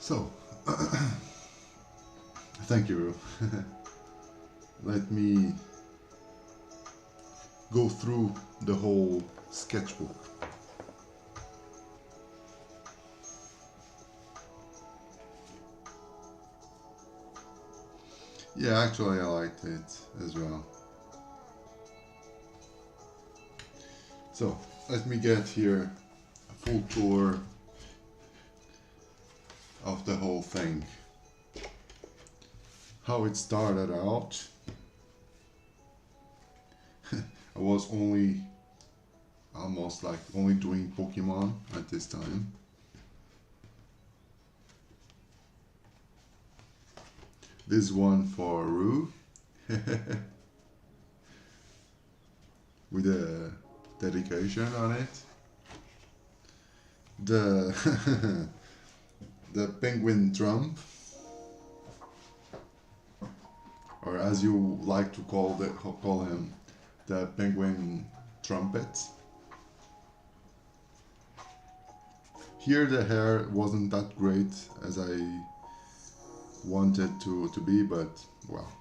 So, thank you. Let me go through the whole sketchbook. Yeah, actually I liked it as well. So, let me get here a full tour of the whole thing. How it started out. I was almost only doing Pokemon at this time. This one for Rue. With a dedication on it. The the penguin Trump, or as you like to call him, the penguin trumpet. Here the hair wasn't that great as I wanted to be, but well.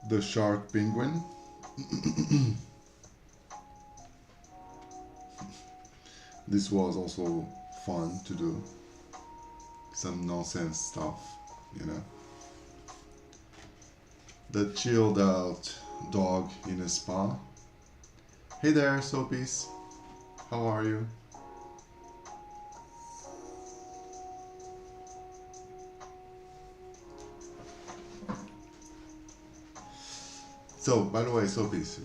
The shark penguin. This was also fun to do. Some nonsense stuff, you know. The chilled out dog in a spa. Hey there, Soapies. How are you? So, by the way, Soapies,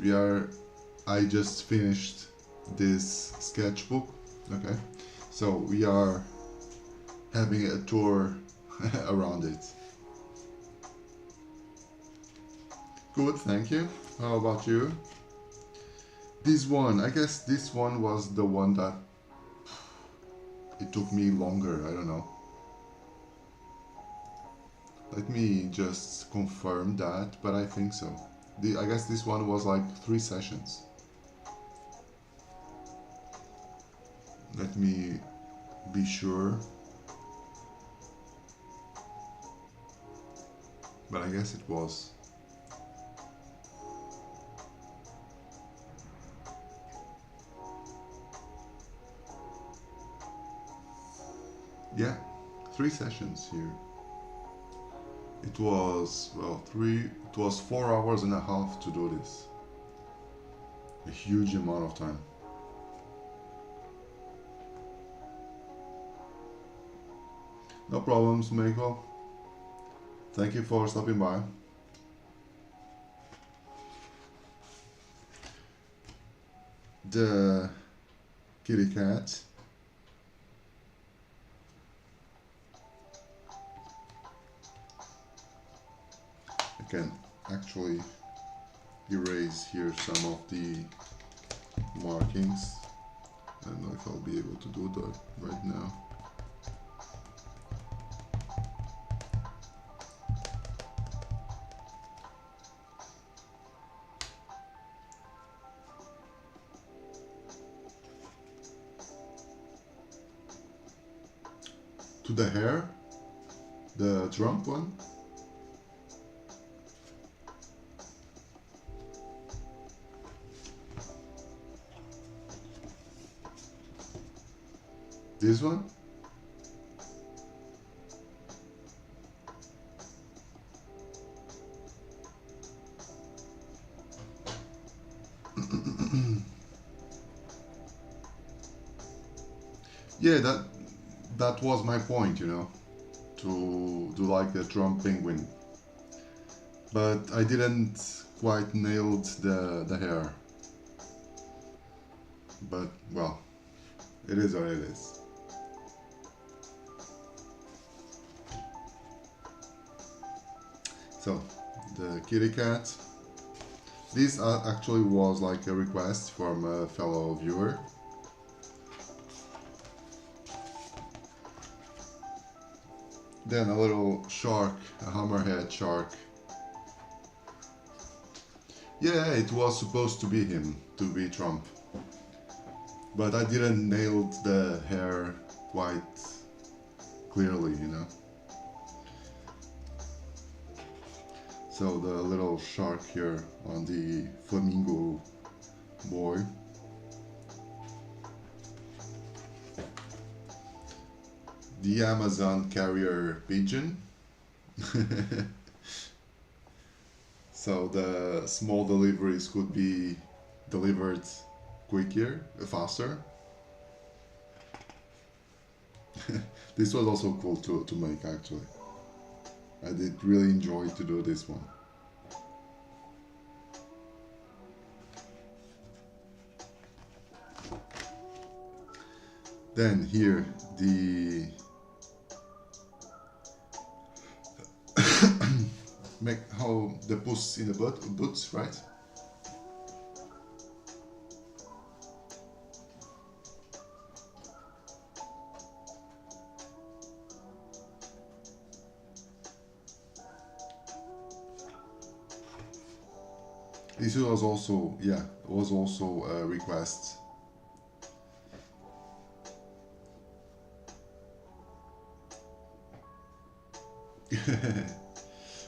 I just finished this sketchbook. Okay, so we are having a tour around it. Good, thank you. How about you? This one, I guess this one was the one that it took me longer, I don't know. Let me just confirm that, but I think so. I guess this one was like 3 sessions. Let me be sure. But I guess it was. Yeah, 3 sessions here. It was, well, it was 4 hours and a half to do this. A huge amount of time. No problems, Meiko. Thank you for stopping by. The kitty cat. I can actually erase here some of the markings. I don't know if I'll be able to do that right now. To the hair, the Trump one. This one. Yeah, that was my point, you know. to do like a Trump penguin, but I didn't quite nailed the hair. But well, it is what it is. So the kitty cat. This actually was like a request from a fellow viewer. Then a little shark, a hammerhead shark. Yeah, it was supposed to be him, to be Trump. But I didn't nail the hair quite clearly, you know. So the little shark here on the flamingo boy. The Amazon carrier pigeon. So the small deliveries could be delivered quicker, faster. This was also cool to make actually. I did really enjoy to do this one. Then here the make how the puss in the boots, right? This was also, yeah, was also a request.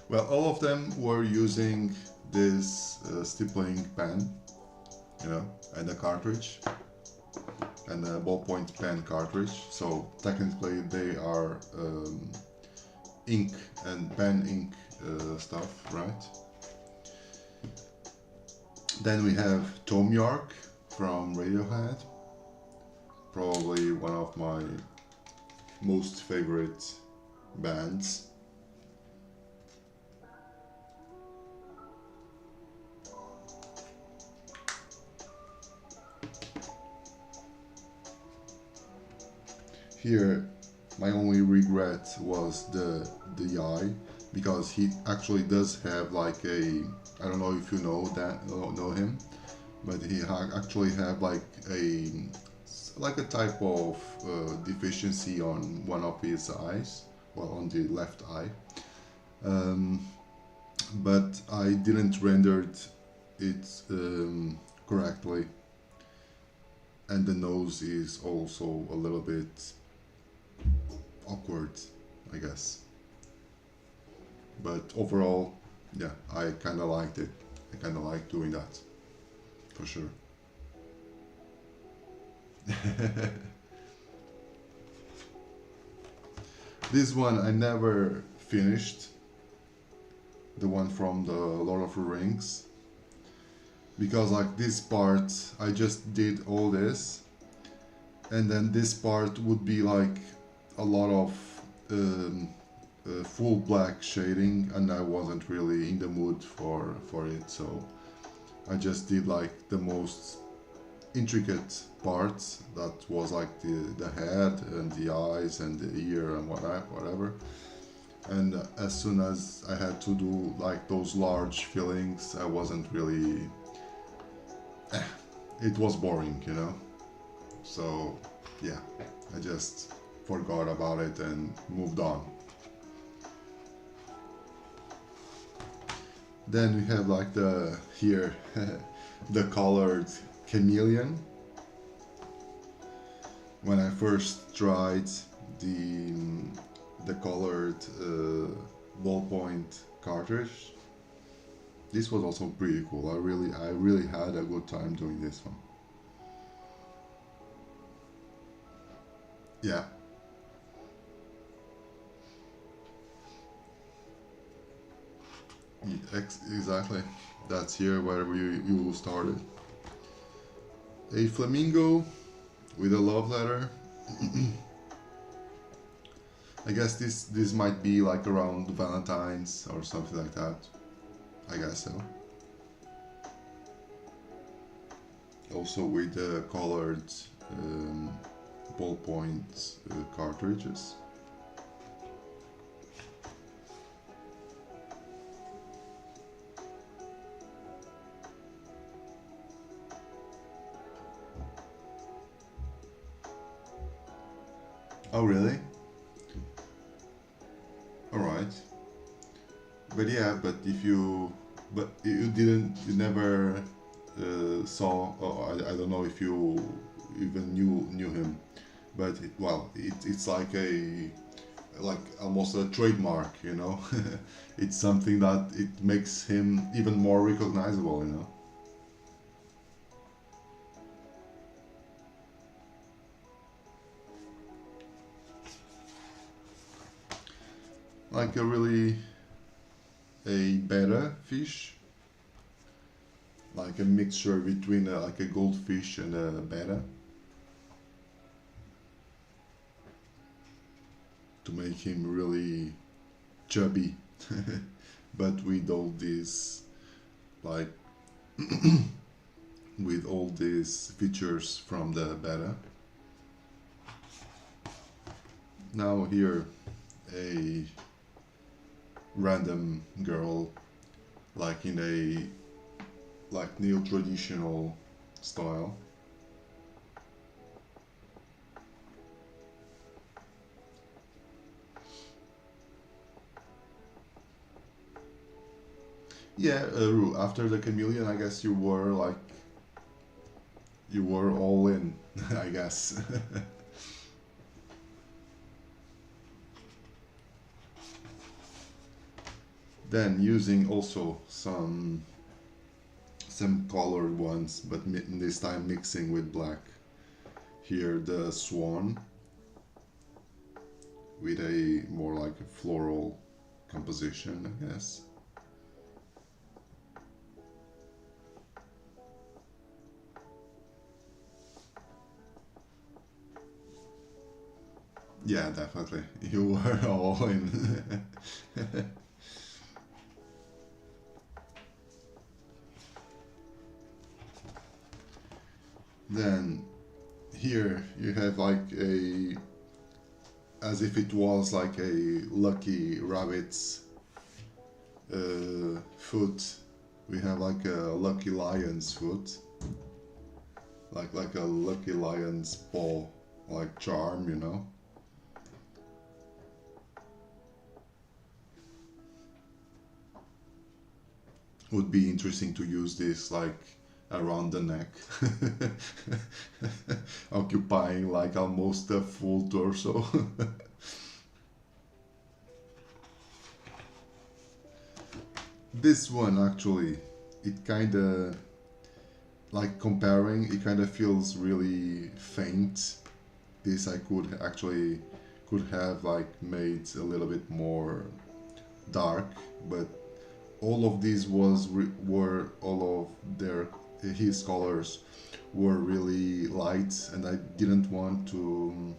Well, all of them were using this stippling pen, you know, and a cartridge, and a ballpoint pen cartridge. So technically they are ink and pen ink stuff, right? Then we have Tom York from Radiohead, probably one of my most favorite bands. Here, my only regret was the eye, because he actually does have like a, I don't know if you know him, but he actually have like a type of deficiency on one of his eyes, well, on the left eye. But I didn't render it correctly, and the nose is also a little bit awkward, I guess. But overall, yeah, I kind of liked it. I kind of like doing that, for sure. This one I never finished, the one from the Lord of the Rings, because like this part I just did all this, and then this part would be like a lot of full black shading, and I wasn't really in the mood for it, so I just did like the most intricate parts, that was like the head and the eyes and the ear and whatever. And as soon as I had to do like those large fillings, I wasn't really, it was boring, you know. So yeah, I just forgot about it and moved on. Then we have like the here the colored chameleon. When I first tried the colored ballpoint cartridge, this was also pretty cool. I really had a good time doing this one. Yeah. Exactly. That's here where you started. A flamingo with a love letter. I guess this might be like around Valentine's or something like that. I guess so. Also with colored ballpoint cartridges. Oh really? Alright. But yeah, but if you, but you never saw, or I don't know if you even knew him, but it's like almost a trademark, you know. It's something that it makes him even more recognizable, you know. Like a really a betta fish, like a mixture between like a goldfish and a betta, to make him really chubby, but with all these like with all these features from the betta. Now here a random girl, like in a like neo-traditional style. Yeah, Ru, after the chameleon, I guess you were like you were all in, I guess. Then using also some colored ones, but this time mixing with black. Here the swan with a more like a floral composition, I guess. Yeah, definitely. You were all in. Then here you have like a, as if it was like a lucky rabbit's foot. We have like a lucky lion's foot, like a lucky lion's paw, like charm, you know. Would be interesting to use this like around the neck, occupying like almost a full torso. This one actually, it kind of like comparing, it kind of feels really faint. This I could have like made a little bit more dark, but all of these were all of their his colors were really light, and I didn't want to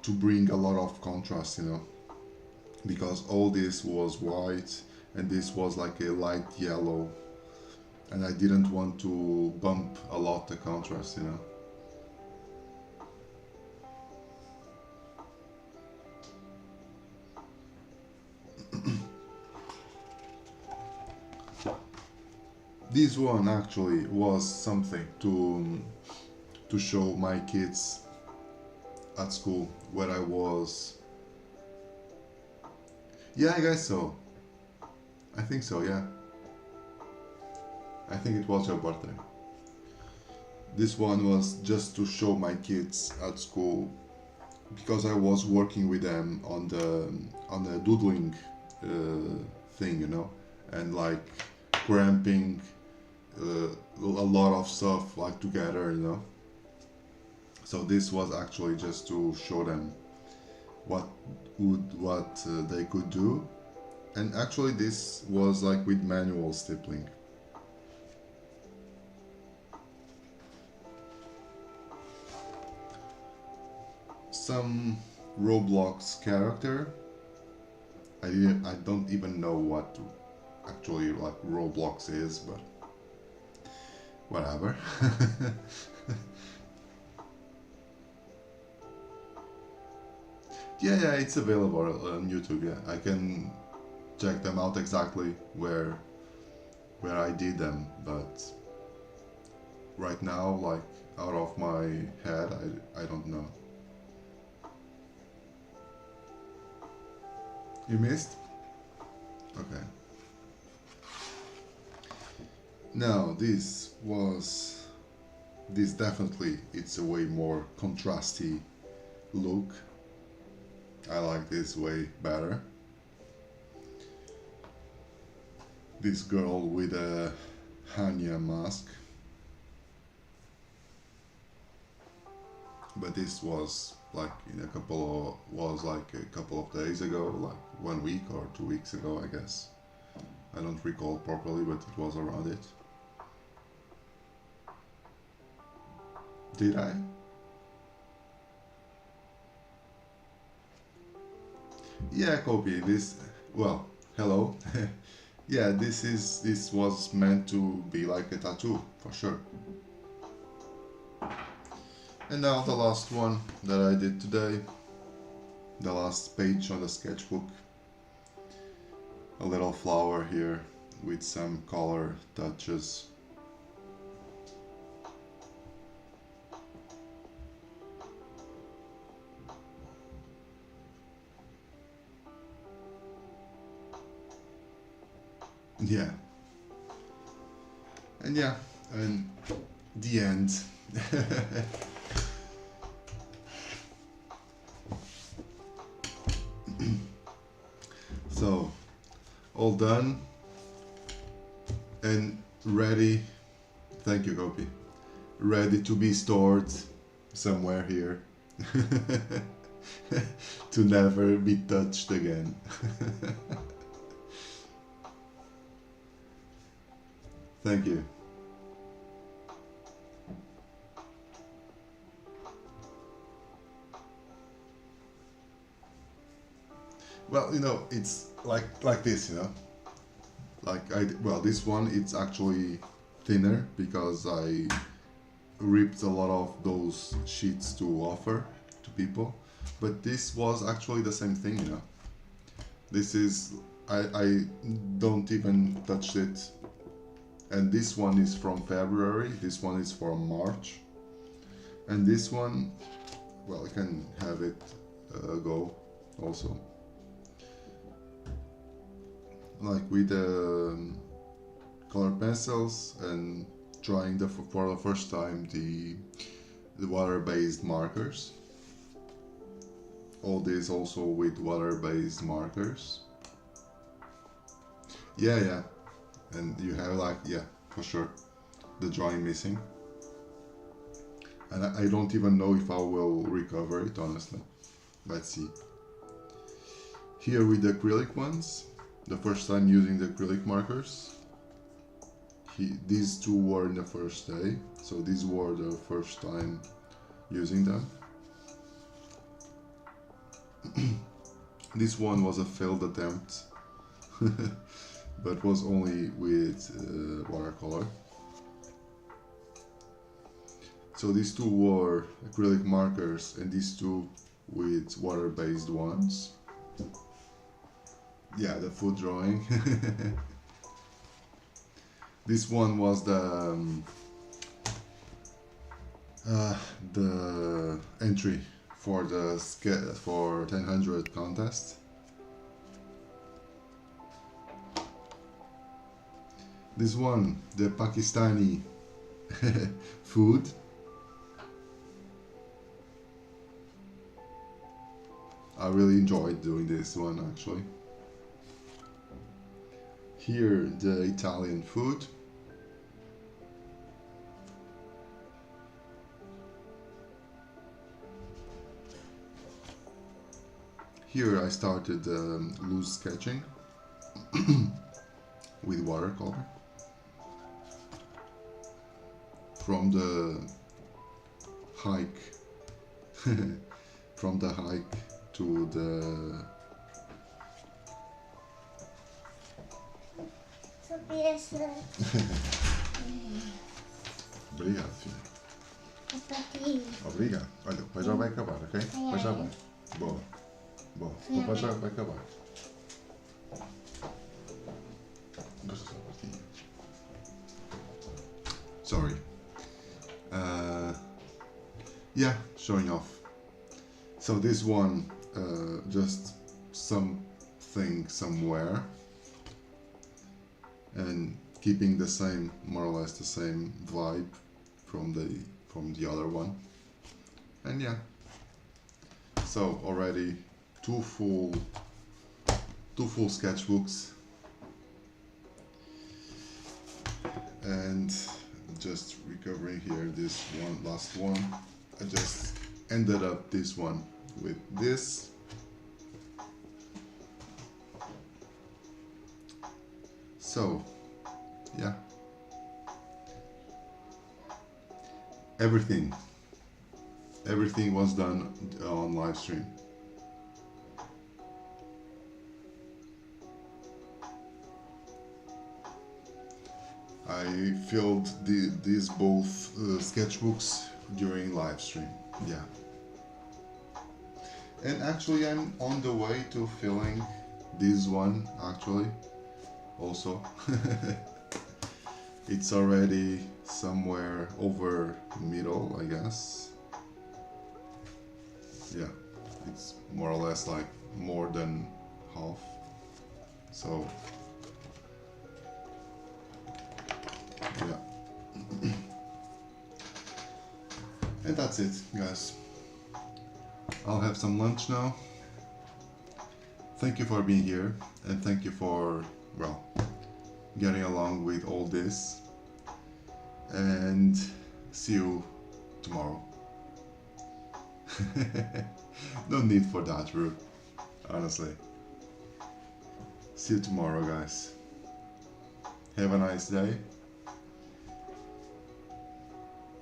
bring a lot of contrast, you know, because all this was white and this was like a light yellow, and I didn't want to bump a lot the contrast, you know. This one actually was something to show my kids at school where I was. Yeah, I guess so. I think so, yeah. I think it was your birthday. This one was just to show my kids at school, because I was working with them on the doodling thing, you know, and like cramping a lot of stuff like together, you know. So this was actually just to show them what they could do, and actually this was like with manual stippling. Roblox character. I don't even know what actually like Roblox is, but whatever. Yeah, it's available on YouTube. Yeah, I can check them out exactly where I did them, but right now, like out of my head, I don't know. You missed? Okay. Now this definitely it's a way more contrasty look. I like this way better. This girl with a Hanya mask. But this was like a couple of days ago, like 1 week or 2 weeks ago, I guess. I don't recall properly, but it was around it. Did I? Yeah, copy this. Well, hello. Yeah, this was meant to be like a tattoo for sure. And now the last one that I did today, the last page on the sketchbook. A little flower here with some color touches. Yeah. And yeah, and the end. So, all done and ready. Thank you, Gopi. Ready to be stored somewhere here. To never be touched again. Thank you. Well, it's like this, well, this one it's actually thinner because I ripped a lot of those sheets to offer to people, but this was actually the same thing, This is I don't even touch it, and this one is from February. This one is from March, and this one, well, I can have it go also. Like with color pencils and trying for the first time the water-based markers. All this also with water-based markers. Yeah, and you have for sure the drawing missing, and I don't even know if I will recover it, honestly. Let's see. Here with the acrylic ones, the first time using the acrylic markers. These two were in the first day, so these were the first time using them. This one was a failed attempt, but was only with watercolor. So these two were acrylic markers, and these two with water-based ones. Yeah, the food drawing. This one was the entry for the 1000 contest. This one, the Pakistani food. I really enjoyed doing this one, actually. Here, the Italian food. Here I started loose sketching with watercolor from the hike to the... Obrigado, filha. Obrigado. Olha, o pai já vai acabar, ok? O pai já vai. Boa. Boa. O pai já vai acabar. Sorry. Yeah, showing off. So this one, just something somewhere, and keeping the same, more or less the same vibe from the other one. And yeah, so already two full sketchbooks, and just recovering here this one last one. I just ended up this one with this. So yeah, everything was done on live stream. I filled these both sketchbooks during live stream. Yeah, and actually I'm on the way to filling this one actually also. It's already somewhere over middle, I guess. Yeah, it's more or less like more than half. So yeah. And that's it, guys. I'll have some lunch now. Thank you for being here, and thank you for, well, getting along with all this. And see you tomorrow. No need for that, Ru. Honestly. See you tomorrow, guys. Have a nice day.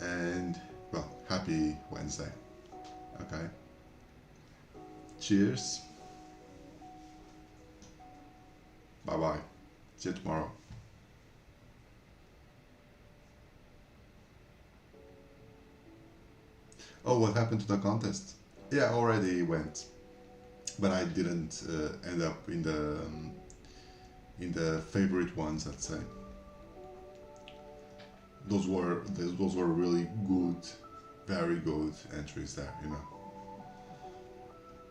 And, well, happy Wednesday. Okay. Cheers. Bye bye. See you tomorrow. Oh, what happened to the contest? Yeah, I already went, but I didn't end up in the favorite ones, I'd say. Those were really good, very good entries there, you know.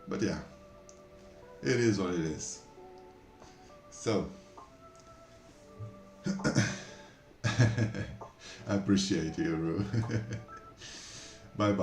But yeah, it is what it is. So, I appreciate you, Ru. Bye bye.